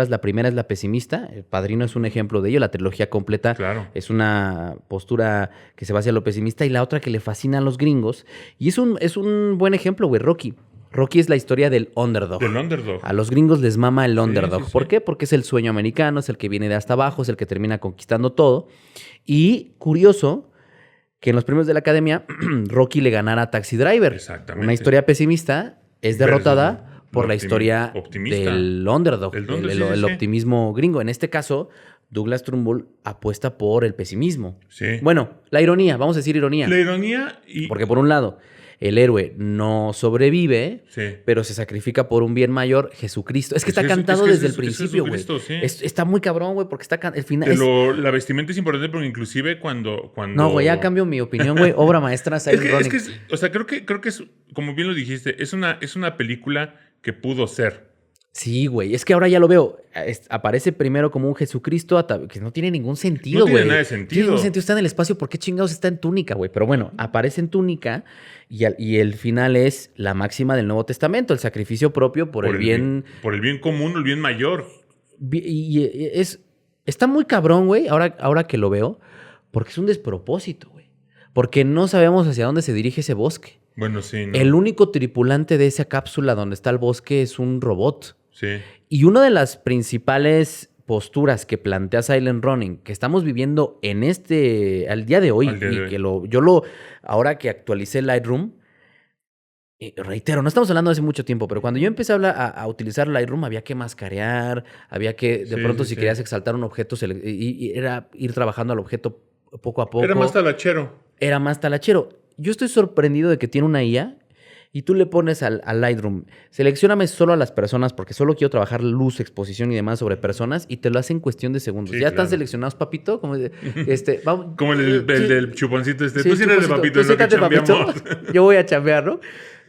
La primera es la pesimista. El Padrino es un ejemplo de ello. La trilogía completa es una postura que se va hacia lo pesimista. Y la otra que le fascina a los gringos. Y es un buen ejemplo, güey, Rocky. Rocky es la historia del underdog. Del underdog. A los gringos les mama el underdog. Sí. ¿Por qué? Porque es el sueño americano, es el que viene de hasta abajo, es el que termina conquistando todo. Y curioso que en los premios de la Academia Rocky le ganara a Taxi Driver. Exactamente. Una historia pesimista es derrotada por la historia del underdog, el optimismo gringo. En este caso, Douglas Trumbull apuesta por el pesimismo. Sí. Bueno, la ironía, vamos a decir ironía. La ironía y... Porque por un lado, el héroe no sobrevive, pero se sacrifica por un bien mayor, Jesucristo. Es que está cantado desde el principio, güey. Sí. Está muy cabrón, güey, porque está el final. La vestimenta es importante porque inclusive cuando... No, güey, ya cambio mi opinión, güey. Obra maestra, Silent Running. O sea, creo que es, como bien lo dijiste, es una película que pudo ser. Sí, güey. Es que ahora ya lo veo. Aparece primero como un Jesucristo que no tiene ningún sentido, güey. No tiene nada de sentido. Tiene ningún sentido. Está en el espacio. ¿Por qué chingados está en túnica, güey? Pero bueno, aparece en túnica y el final es la máxima del Nuevo Testamento. El sacrificio propio por el bien... Por el bien común, el bien mayor. Y está muy cabrón, güey, ahora que lo veo, porque es un despropósito, güey. Porque no sabemos hacia dónde se dirige ese bosque. Bueno, sí, ¿no? El único tripulante de esa cápsula donde está el bosque es un robot. Sí. Y una de las principales posturas que plantea Silent Running, que estamos viviendo al día de hoy, ahora que actualicé Lightroom, reitero, no estamos hablando de hace mucho tiempo, pero cuando yo empecé a utilizar Lightroom había que mascarear, había que, de pronto si querías exaltar un objeto, y era ir trabajando al objeto poco a poco. Era más talachero. Yo estoy sorprendido de que tiene una IA y tú le pones al Lightroom, seleccióname solo a las personas porque solo quiero trabajar luz, exposición y demás sobre personas y te lo hace en cuestión de segundos. ¿Ya están seleccionados, papito? Como como el del chuponcito Sí, tú siéntate, papito, en lo que chambeamos. Yo voy a chambear, ¿no?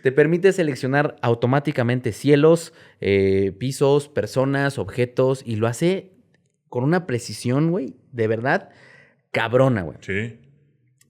Te permite seleccionar automáticamente cielos, pisos, personas, objetos y lo hace con una precisión, güey, de verdad, cabrona, güey. Sí.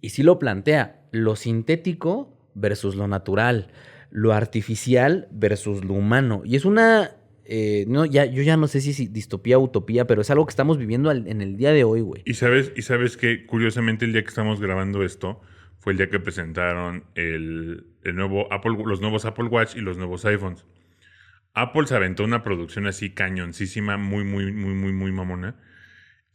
Y sí lo plantea, lo sintético versus lo natural, lo artificial versus lo humano. Y es una... yo ya no sé si es distopía o utopía, pero es algo que estamos viviendo en el día de hoy, güey. Y sabes que, curiosamente, el día que estamos grabando esto fue el día que presentaron el nuevo Apple, los nuevos Apple Watch y los nuevos iPhones. Apple se aventó una producción así cañoncísima, muy, muy, muy, muy, muy mamona.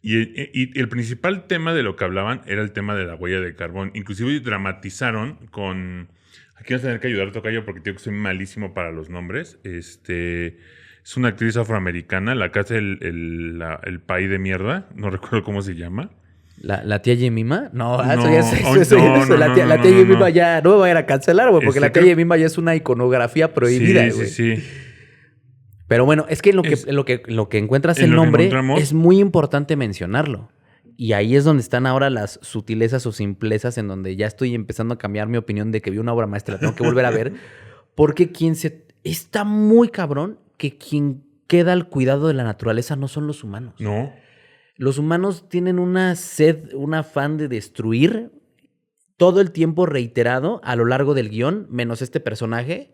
Y el principal tema de lo que hablaban era el tema de la huella de carbón. Inclusive dramatizaron con... Aquí vas a tener que ayudar, Tocayo, porque tengo que soy malísimo para los nombres. Es una actriz afroamericana, la que hace el pay de mierda. No recuerdo cómo se llama. ¿La tía Jemima? No, la tía Jemima ya no me va a ir a cancelar, güey, porque la tía Jemima ya es una iconografía prohibida, güey. Sí. Pero bueno, es que lo que encuentras el nombre es muy importante mencionarlo. Y ahí es donde están ahora las sutilezas o simplezas en donde ya estoy empezando a cambiar mi opinión de que vi una obra maestra, la tengo que volver a ver. Porque está muy cabrón que quien queda al cuidado de la naturaleza no son los humanos. No. Los humanos tienen una sed, un afán de destruir todo el tiempo reiterado a lo largo del guión, menos este personaje.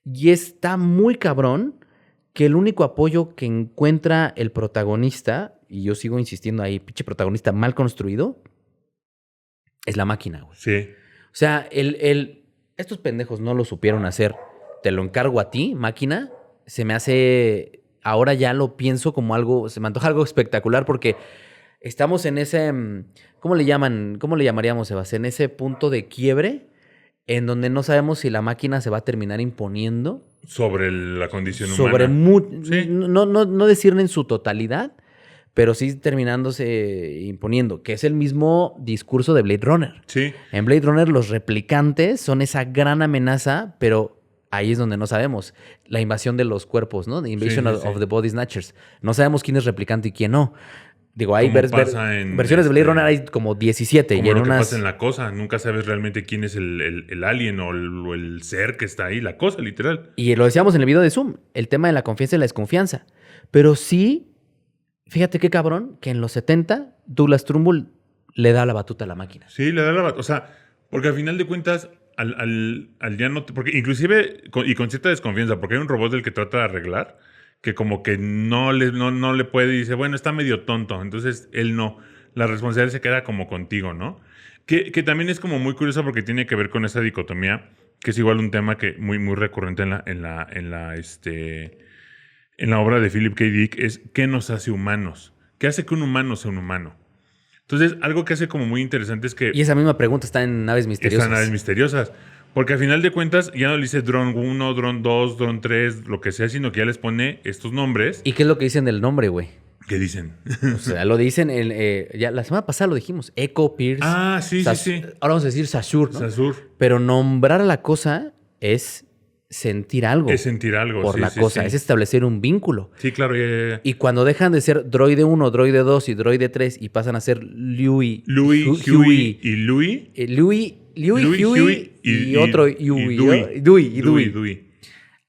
Y está muy cabrón que el único apoyo que encuentra el protagonista, y yo sigo insistiendo ahí, pinche protagonista mal construido, es la máquina, güey. Sí. O sea, estos pendejos no lo supieron hacer. Te lo encargo a ti, máquina. Se me hace... Ahora ya lo pienso como algo... Se me antoja algo espectacular porque estamos en ese... ¿Cómo le llaman? ¿Cómo le llamaríamos, Sebas? En ese punto de quiebre en donde no sabemos si la máquina se va a terminar imponiendo. Sobre la condición humana. ¿Sí? No decir en su totalidad, pero sí terminándose imponiendo, que es el mismo discurso de Blade Runner. Sí. En Blade Runner los replicantes son esa gran amenaza, pero ahí es donde no sabemos. La invasión de los cuerpos, ¿no? The Invasion of the Body Snatchers. No sabemos quién es replicante y quién no. Digo, hay versiones de Blade Runner, hay como 17. Como y en lo que pasa en La Cosa. Nunca sabes realmente quién es el alien o el ser que está ahí. La cosa, literal. Y lo decíamos en el video de Zoom. El tema de la confianza y la desconfianza. Pero sí, fíjate qué cabrón, que en los 70 Douglas Trumbull le da la batuta a la máquina. Sí, le da la batuta. O sea, porque al final de cuentas, al ya no... Porque inclusive, y con cierta desconfianza, porque hay un robot del que trata de arreglar... que como que no le puede y dice, bueno, está medio tonto. Entonces, él no. La responsabilidad se queda como contigo, ¿no? Que también es como muy curioso porque tiene que ver con esa dicotomía, que es igual un tema que muy, muy recurrente en la obra de Philip K. Dick, es ¿qué nos hace humanos? ¿Qué hace que un humano sea un humano? Entonces, algo que hace como muy interesante es que... Y esa misma pregunta está en Naves Misteriosas. Está en Naves Misteriosas. Porque al final de cuentas ya no le dice Drone 1, Drone 2, Drone 3, lo que sea, sino que ya les pone estos nombres. ¿Y qué es lo que dicen del nombre, güey? ¿Qué dicen? O sea, lo dicen, ya la semana pasada lo dijimos, Echo, Pierce. Ah, sí. Ahora vamos a decir Sasur, ¿no? Sasur. Pero nombrar a la cosa es sentir algo. Es sentir algo, por la cosa, es establecer un vínculo. Sí, claro, ya. Y cuando dejan de ser droide 1, droide 2 y droide 3 y pasan a ser Huey y Louis. Huey y otro Dewey.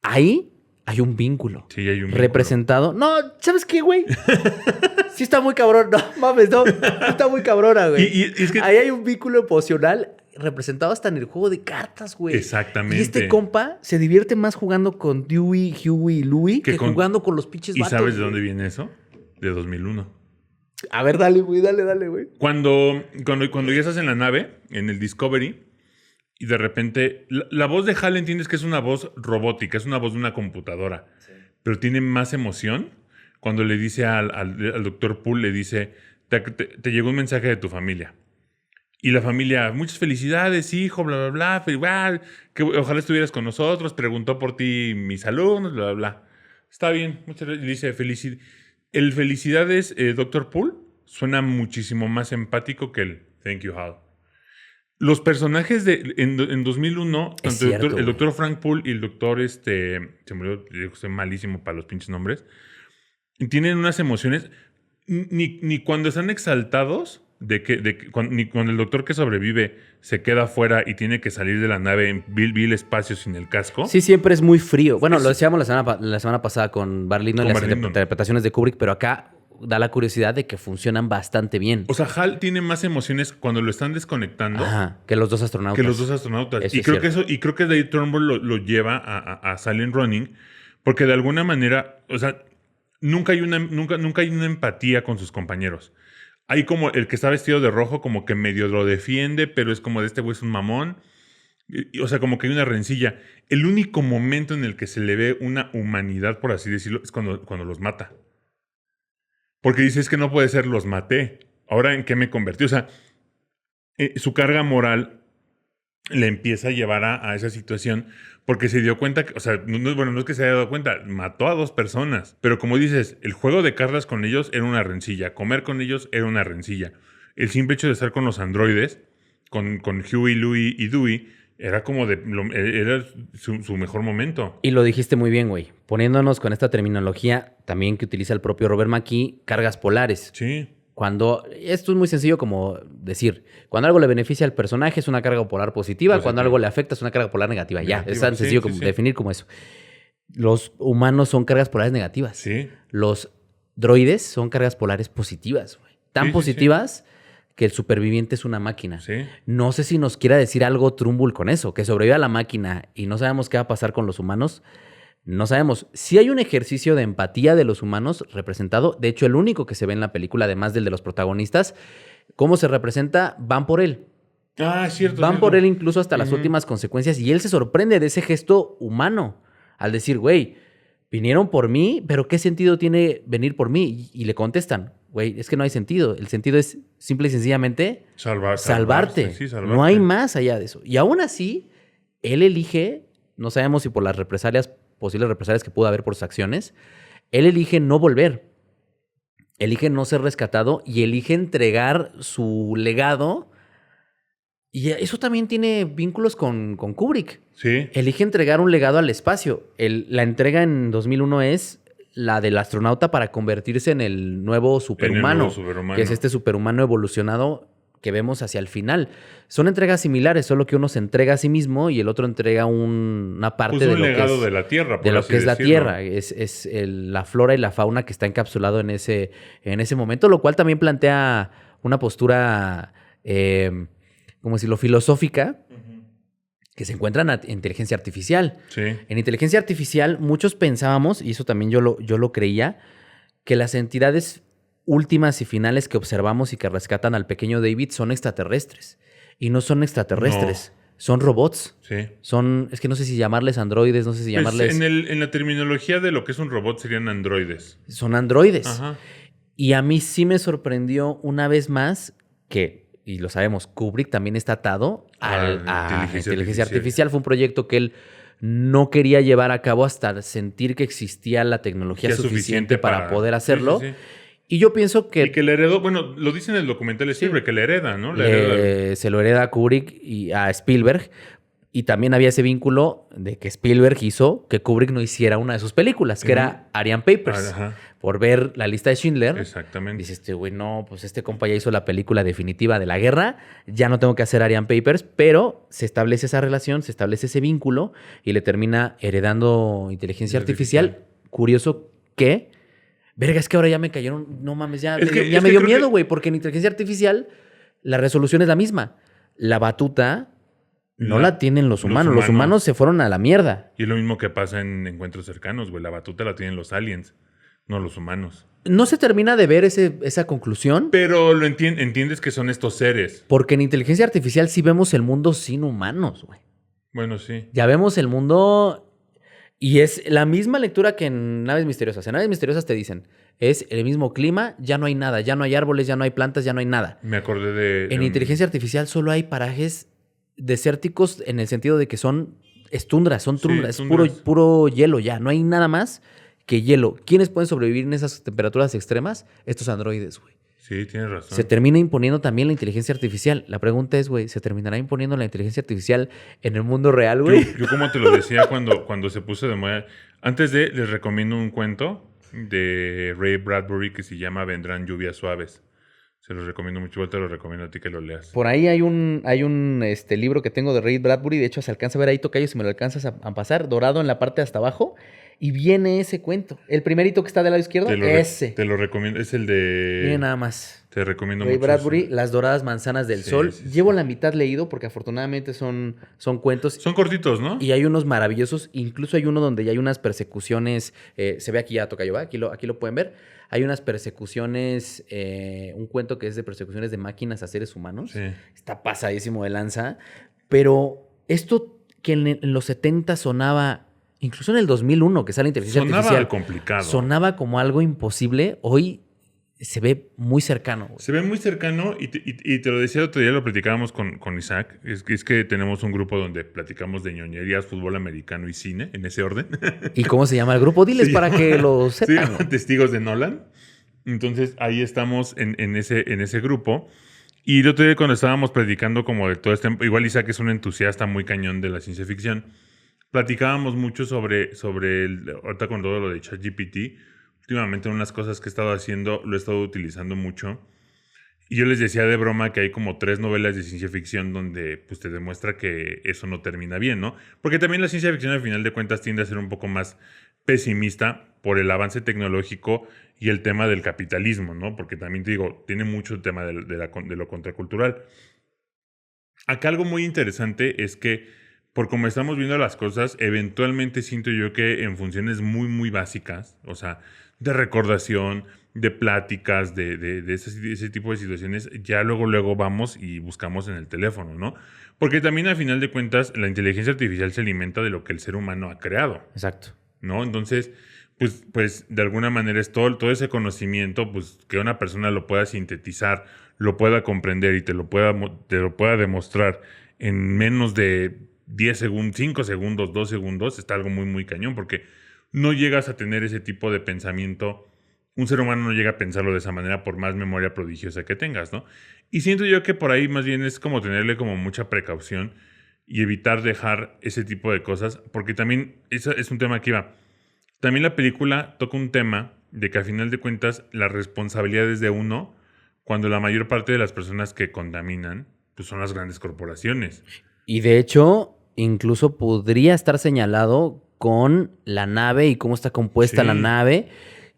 Ahí hay un vínculo. Sí, hay un vínculo. Representado. No, ¿sabes qué, güey? Sí está muy cabrón. No, mames, no. Está muy cabrona, güey. Y es que... Ahí hay un vínculo emocional representado hasta en el juego de cartas, güey. Exactamente. Y este compa se divierte más jugando con Dewey, Huey y Louie que jugando con los pinches vatos. ¿Y sabes de dónde viene eso? De 2001. A ver, dale, güey. Cuando ya estás en la nave, en el Discovery, y de repente... La voz de Hal entiendes que es una voz robótica, es una voz de una computadora. Sí. Pero tiene más emoción cuando le dice al Dr. Poole, le dice, te llegó un mensaje de tu familia. Y la familia, muchas felicidades, hijo, bla, bla, bla. Que ojalá estuvieras con nosotros, preguntó por ti mis alumnos, bla, bla, bla. Está bien, muchas gracias. Dice, felicidades, Dr. Poole, suena muchísimo más empático que el thank you, Hal. Los personajes en 2001, tanto el doctor Frank Poole y el doctor, se me olvidó, soy malísimo para los pinches nombres, tienen unas emociones, ni cuando están exaltados, ni cuando el doctor que sobrevive se queda fuera y tiene que salir de la nave en vil espacio sin el casco. Sí, siempre es muy frío. Bueno, lo decíamos la semana pasada con Barry Lyndon, las interpretaciones de Kubrick, pero acá da la curiosidad de que funcionan bastante bien. O sea, Hal tiene más emociones cuando lo están desconectando. Ajá, que los dos astronautas. Y creo que Dave Turnbull lo lleva a Silent Running, porque de alguna manera, o sea, nunca hay una empatía con sus compañeros. Hay como el que está vestido de rojo, como que medio lo defiende, pero es como de este güey es un mamón. O sea, como que hay una rencilla. El único momento en el que se le ve una humanidad, por así decirlo, es cuando los mata. Porque dice, es que no puede ser, los maté. ¿Ahora en qué me convertí? O sea, su carga moral le empieza a llevar a esa situación porque se dio cuenta, o sea, no es que se haya dado cuenta, mató a 2 personas. Pero como dices, el juego de cartas con ellos era una rencilla, comer con ellos era una rencilla. El simple hecho de estar con los androides, con Huey, Louie y Dewey, era como era su mejor momento. Y lo dijiste muy bien, güey. Poniéndonos con esta terminología también que utiliza el propio Robert McKee, cargas polares. Sí. Esto es muy sencillo como decir, cuando algo le beneficia al personaje es una carga polar positiva, cuando algo le afecta es una carga polar negativa. Ya, es tan sencillo como definir como eso. Los humanos son cargas polares negativas. Sí. Los droides son cargas polares positivas, güey. Tan positivas que el superviviente es una máquina. Sí. No sé si nos quiera decir algo Trumbull con eso, que sobrevive a la máquina y no sabemos qué va a pasar con los humanos. No sabemos. Sí hay un ejercicio de empatía de los humanos representado. De hecho, el único que se ve en la película, además del de los protagonistas, cómo se representa, van por él. Ah, es cierto. Van por él incluso hasta las últimas consecuencias y él se sorprende de ese gesto humano al decir, güey, vinieron por mí, pero ¿qué sentido tiene venir por mí? Y le contestan, güey, es que no hay sentido. El sentido es simple y sencillamente salvarte. Sí, salvarte. No hay más allá de eso. Y aún así, él elige, no sabemos si por las posibles represalias que pudo haber por sus acciones, él elige no volver. Elige no ser rescatado y elige entregar su legado. Y eso también tiene vínculos con Kubrick. Sí. Elige entregar un legado al espacio. La entrega en 2001 es la del astronauta para convertirse en el nuevo superhumano. Que es este superhumano evolucionado que vemos hacia el final. Son entregas similares, solo que uno se entrega a sí mismo y el otro entrega una parte de lo legado de la Tierra, de lo que es la Tierra. Es la flora y la fauna que está encapsulado en ese momento, lo cual también plantea una postura, como decirlo, filosófica, que se encuentra en inteligencia artificial. Sí. En inteligencia artificial muchos pensábamos, y eso también yo lo creía, que las entidades últimas y finales que observamos y que rescatan al pequeño David son extraterrestres. Y no son extraterrestres, son robots. Sí. Es que no sé si llamarles androides, no sé si llamarles... En la terminología de lo que es un robot serían androides. Son androides. Ajá. Y a mí sí me sorprendió una vez más que, y lo sabemos, Kubrick también está atado a inteligencia artificial. Fue un proyecto que él no quería llevar a cabo hasta sentir que existía la tecnología suficiente para poder hacerlo. Sí. Y yo pienso que... Y que le heredó, bueno, lo dice en el documental Spielberg, que le hereda, ¿no? Se lo hereda a Kubrick y a Spielberg. Y también había ese vínculo de que Spielberg hizo que Kubrick no hiciera una de sus películas, que era Aryan Papers. Por ver la lista de Schindler. Exactamente. Dices, güey, no, pues este compa ya hizo la película definitiva de la guerra, ya no tengo que hacer Aryan Papers, pero se establece esa relación, se establece ese vínculo y le termina heredando inteligencia artificial. Curioso que... Verga, es que ahora ya me cayeron... No mames, ya me dio miedo, güey. Porque en inteligencia artificial la resolución es la misma. La batuta no la tienen los humanos. Los humanos se fueron a la mierda. Y es lo mismo que pasa en Encuentros Cercanos, güey. La batuta la tienen los aliens, no los humanos. No se termina de ver esa conclusión. Pero entiendes que son estos seres. Porque en inteligencia artificial sí vemos el mundo sin humanos, güey. Bueno, sí. Ya vemos el mundo... Y es la misma lectura que en Naves Misteriosas. En Naves Misteriosas te dicen, es el mismo clima, ya no hay nada, ya no hay árboles, ya no hay plantas, ya no hay nada. Me acordé de... En inteligencia artificial solo hay parajes desérticos en el sentido de que son tundras, es puro hielo ya, no hay nada más que hielo. ¿Quiénes pueden sobrevivir en esas temperaturas extremas? Estos androides, güey. Sí, tienes razón. Se termina imponiendo también la inteligencia artificial. La pregunta es, güey, ¿se terminará imponiendo la inteligencia artificial en el mundo real, güey? Yo como te lo decía cuando se puso de moda. Les recomiendo un cuento de Ray Bradbury que se llama Vendrán lluvias suaves. Se los recomiendo mucho. Igual te lo recomiendo a ti que lo leas. Por ahí hay un libro que tengo de Ray Bradbury. De hecho, se alcanza a ver ahí, tocayo, si me lo alcanzas a pasar, dorado en la parte de hasta abajo. Y viene ese cuento. El primerito que está del lado izquierdo, ese. Te lo recomiendo. Es el de... Miren nada más. Te recomiendo Ray mucho. Bradbury, eso. Las doradas manzanas del sol. Sí. Llevo la mitad leído porque afortunadamente son cuentos. Son cortitos, ¿no? Y hay unos maravillosos. Incluso hay uno donde ya hay unas persecuciones. Se ve aquí ya, tocayo, ¿va? Aquí lo pueden ver. Hay unas persecuciones, un cuento que es de persecuciones de máquinas a seres humanos. Sí. Está pasadísimo de lanza. Pero esto que en los 70 sonaba, incluso en el 2001, que sale inteligencia artificial. Sonaba complicado. Sonaba como algo imposible. Hoy se ve muy cercano. Güey. Se ve muy cercano y te lo decía el otro día, lo platicábamos con Isaac. Es que tenemos un grupo donde platicamos de ñoñerías, fútbol americano y cine, en ese orden. ¿Y cómo se llama el grupo? Diles para que lo sepan. Sí, Testigos de Nolan. Entonces ahí estamos en ese grupo. Y el otro día cuando estábamos platicando como de todo este... Igual Isaac es un entusiasta muy cañón de la ciencia ficción. Platicábamos mucho sobre ahorita con todo lo de ChatGPT. Últimamente unas cosas que he estado haciendo, lo he estado utilizando mucho. Y yo les decía de broma que hay como 3 novelas de ciencia ficción donde pues, te demuestra que eso no termina bien, ¿no? Porque también la ciencia ficción al final de cuentas tiende a ser un poco más pesimista por el avance tecnológico y el tema del capitalismo, ¿no? Porque también te digo, tiene mucho el tema de lo contracultural. Acá algo muy interesante es que, por como estamos viendo las cosas, eventualmente siento yo que en funciones muy, muy básicas, o sea, de recordación, de pláticas, de ese tipo de situaciones, ya luego vamos y buscamos en el teléfono, ¿no? Porque también, al final de cuentas, la inteligencia artificial se alimenta de lo que el ser humano ha creado. Exacto. ¿No? Entonces, pues de alguna manera es todo ese conocimiento, pues que una persona lo pueda sintetizar, lo pueda comprender y te lo pueda demostrar en menos de 10 segundos, 5 segundos, 2 segundos, está algo muy, muy cañón, porque no llegas a tener ese tipo de pensamiento. Un ser humano no llega a pensarlo de esa manera por más memoria prodigiosa que tengas, ¿no? Y siento yo que por ahí más bien es como tenerle como mucha precaución y evitar dejar ese tipo de cosas, porque también es un tema que iba. También la película toca un tema de que al final de cuentas la responsabilidad es de uno cuando la mayor parte de las personas que contaminan pues son las grandes corporaciones. Y de hecho, incluso podría estar señalado con la nave y cómo está compuesta la nave.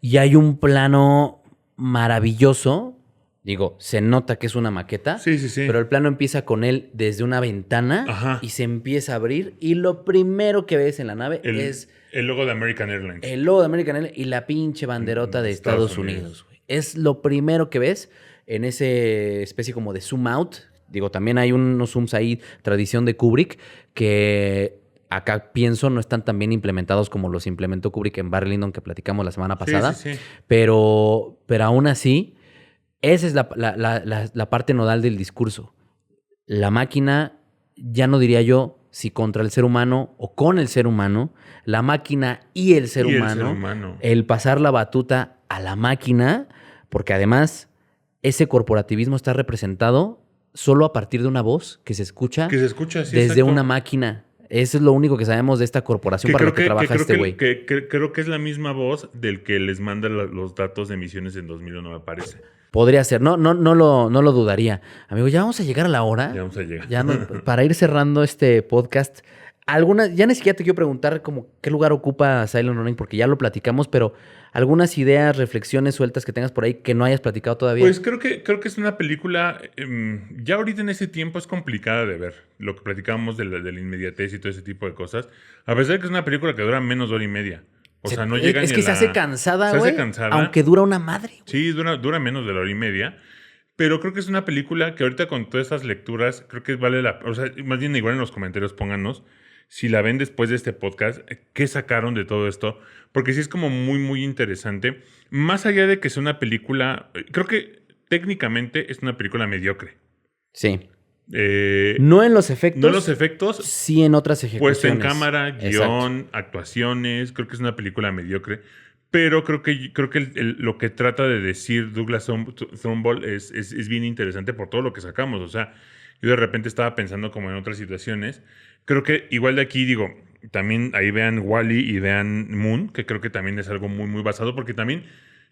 Y hay un plano maravilloso. Digo, se nota que es una maqueta. Sí. Pero el plano empieza con él desde una ventana y se empieza a abrir. Y lo primero que ves en la nave es... El logo de American Airlines. El logo de American Airlines y la pinche banderota de Estados Unidos. Güey. Es lo primero que ves en ese especie como de zoom out. Digo, también hay unos zooms ahí, tradición de Kubrick, que acá pienso no están tan bien implementados como los implementó Kubrick en Barry Lyndon que platicamos la semana pasada. Sí. Pero aún así, esa es la parte nodal del discurso. La máquina, ya no diría yo si contra el ser humano o con el ser humano, la máquina y el ser humano, el pasar la batuta a la máquina, porque además ese corporativismo está representado solo a partir de una voz que se escucha, sí, desde exacto. Una máquina. Eso es lo único que sabemos de esta corporación para la que trabaja este güey. Creo que es la misma voz del que les manda los datos de emisiones en 2001, me parece. Podría ser, no lo dudaría. Amigo, ya vamos a llegar a la hora. Ya vamos a llegar. Para ir cerrando este podcast, ya ni siquiera te quiero preguntar como qué lugar ocupa Silent Running, porque ya lo platicamos, pero algunas ideas, reflexiones sueltas que tengas por ahí que no hayas platicado todavía. Pues creo que es una película, ya ahorita en ese tiempo es complicada de ver, lo que platicábamos de la inmediatez y todo ese tipo de cosas, a pesar de que es una película que dura menos de hora y media. O sea, no llega es que se hace cansada, güey. Aunque dura una madre. Güey. Sí, dura menos de la hora y media. Pero creo que es una película que ahorita con todas estas lecturas, creo que vale la... O sea, más bien igual en los comentarios pónganos, si la ven después de este podcast, ¿qué sacaron de todo esto? Porque sí es como muy, muy interesante. Más allá de que sea una película... Creo que técnicamente es una película mediocre. Sí. No en los efectos. No en los efectos. Sí en otras ejecuciones. Puesta en cámara, guión, actuaciones. Creo que es una película mediocre. Pero creo que lo que trata de decir Douglas Trumbull es bien interesante por todo lo que sacamos. O sea, yo de repente estaba pensando como en otras situaciones. Creo que igual de aquí, digo, también ahí vean Wall-E y vean Moon, que creo que también es algo muy, muy basado, porque también...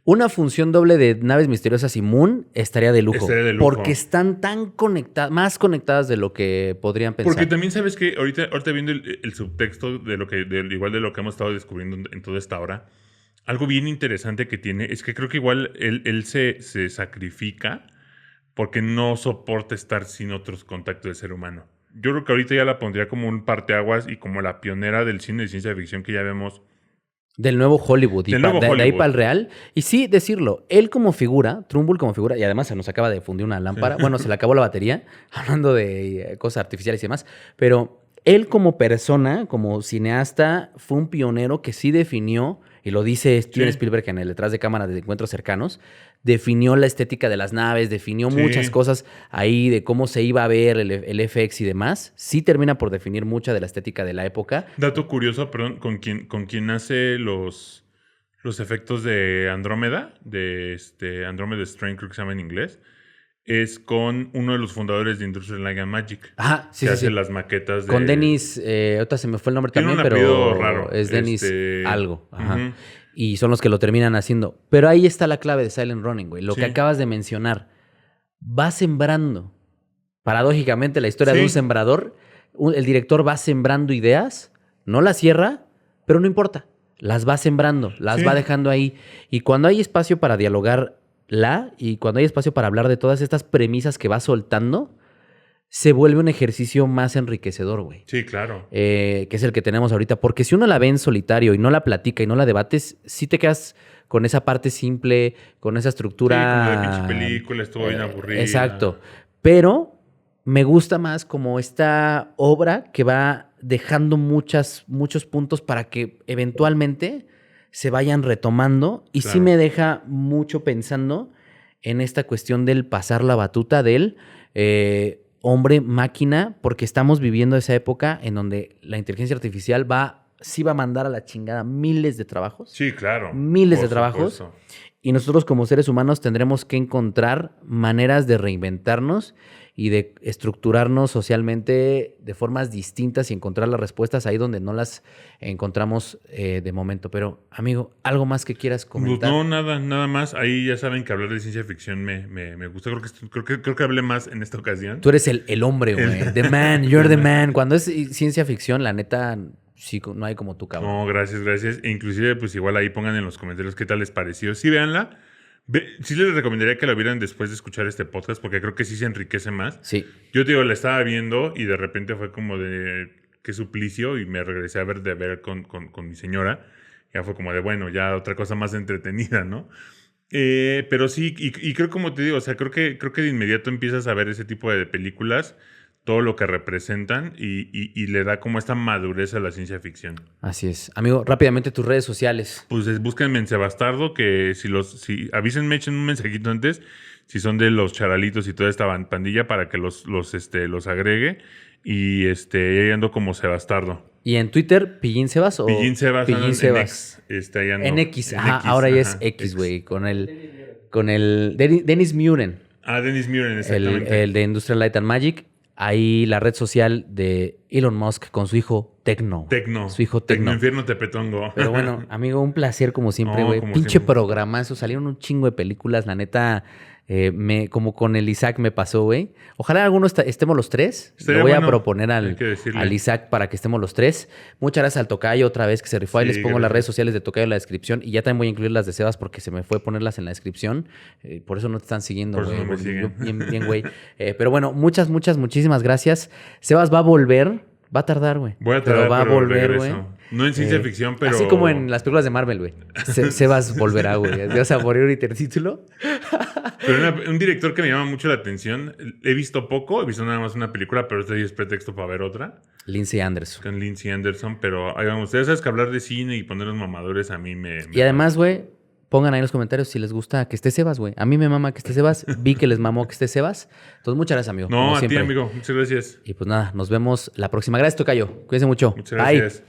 Una función doble de Naves Misteriosas y Moon estaría de lujo. Porque están tan conectadas, más conectadas de lo que podrían pensar. Porque también sabes que ahorita viendo el subtexto de lo que hemos estado descubriendo en toda esta hora, algo bien interesante que tiene es que creo que igual él se sacrifica porque no soporta estar sin otros contactos del ser humano. Yo creo que ahorita ya la pondría como un parteaguas y como la pionera del cine de ciencia ficción que ya vemos. Del nuevo Hollywood. De ahí para el real. Y sí, decirlo, él como figura, Trumbull como figura, y además se nos acaba de fundir una lámpara. Sí. Bueno, se le acabó la batería, hablando de cosas artificiales y demás. Pero él como persona, como cineasta, fue un pionero que sí definió, y lo dice Steven Spielberg en el Detrás de Cámara de Encuentros Cercanos, definió la estética de las naves, definió muchas cosas ahí de cómo se iba a ver el FX y demás. Sí termina por definir mucha de la estética de la época. Dato curioso, perdón, con quien hace los efectos de Andrómeda, de Andrómeda Strain, creo que se llama en inglés, es con uno de los fundadores de Industrial Light and Magic. Ajá, sí, que sí. hace las maquetas de... Con Dennis, ahorita se me fue el nombre Tiene también, un apellido pero raro. es Dennis algo. Ajá. Uh-huh. Y son los que lo terminan haciendo. Pero ahí está la clave de Silent Running, güey. Lo que acabas de mencionar. Va sembrando. Paradójicamente, la historia de un sembrador. El director va sembrando ideas, no las cierra, pero no importa. Las va sembrando, las va dejando ahí. Y cuando hay espacio para dialogar y cuando hay espacio para hablar de todas estas premisas que va soltando, se vuelve un ejercicio más enriquecedor, güey. Sí, claro. Que es el que tenemos ahorita. Porque si uno la ve en solitario y no la platica y no la debates, sí te quedas con esa parte simple, con esa estructura... Sí, como de pinche película, estuvo bien aburrida. Exacto. Pero me gusta más como esta obra que va dejando muchos puntos para que eventualmente se vayan retomando. Y sí me deja mucho pensando en esta cuestión del pasar la batuta del hombre-máquina, porque estamos viviendo esa época en donde la inteligencia artificial sí va a mandar a la chingada miles de trabajos. Sí, claro. Miles de trabajos. Y nosotros como seres humanos tendremos que encontrar maneras de reinventarnos y de estructurarnos socialmente de formas distintas y encontrar las respuestas ahí donde no las encontramos de momento. Pero, amigo, ¿algo más que quieras comentar? No, nada más. Ahí ya saben que hablar de ciencia ficción me gusta. Creo que hablé más en esta ocasión. Tú eres el hombre, güey. The man, you're the man. Cuando es ciencia ficción, la neta... Sí, no hay como tú, cabrón. No, gracias. E inclusive, pues igual ahí pongan en los comentarios qué tal les pareció. Sí, véanla. Sí les recomendaría que la vieran después de escuchar este podcast, porque creo que sí se enriquece más. Sí. Yo te digo, la estaba viendo y de repente fue como de qué suplicio y me regresé a ver con mi señora. Ya fue como de, bueno, ya otra cosa más entretenida, ¿no? Pero sí, y creo como te digo, o sea, creo que de inmediato empiezas a ver ese tipo de películas, todo lo que representan y le da como esta madurez a la ciencia ficción. Así es. Amigo, rápidamente tus redes sociales. Pues búsquenme en Sebastardo, que avísenme, echen un mensajito antes, si son de los charalitos y toda esta pandilla para que los agregue. Y ahí ando como Sebastardo. ¿Y en Twitter, Pillín Sebas o...? Pillín Sebas. Pillín Sebas. Ahí ando. En X. Ajá, ahora ya es X, güey. Con el Dennis Muren. Dennis Muren, exactamente. El de Industrial Light and Magic. Ahí la red social de Elon Musk con su hijo Tecno. Su hijo Tecno. Infierno Tepetongo. Pero bueno, amigo, un placer como siempre, güey. Pinche programazo. Salieron un chingo de películas. La neta, como con el Isaac me pasó, güey. Ojalá alguno estemos los tres. Le voy a proponer al Isaac para que estemos los tres. Muchas gracias al Tocayo otra vez que se rifó. Ahí les pongo las redes sociales de Tocayo en la descripción. Y ya también voy a incluir las de Sebas porque se me fue ponerlas en la descripción. Por eso no te están siguiendo, güey. Por eso no me siguen. Bien, güey. Pero bueno, muchísimas gracias. Sebas va a volver. Va a tardar, güey. Voy a tardar, pero va a volver, güey. No en ciencia ficción, pero... Así como en las películas de Marvel, güey. Sebas volverá, güey. Vas a morir ahorita el título. Pero un director que me llama mucho la atención. He visto poco. He visto nada más una película, pero este es pretexto para ver otra. Lindsay Anderson. Con Lindsay Anderson. Pero, ahí vamos. Ustedes saben que hablar de cine y poner los mamadores a mí me y además, güey... Pongan ahí en los comentarios si les gusta que esté Sebas, güey. A mí me mama que esté Sebas. Vi que les mamó que esté Sebas. Entonces, muchas gracias, amigo. No, a ti, amigo. Muchas gracias. Y pues nada, nos vemos la próxima. Gracias, Tocayo. Cuídense mucho. Muchas gracias. Bye.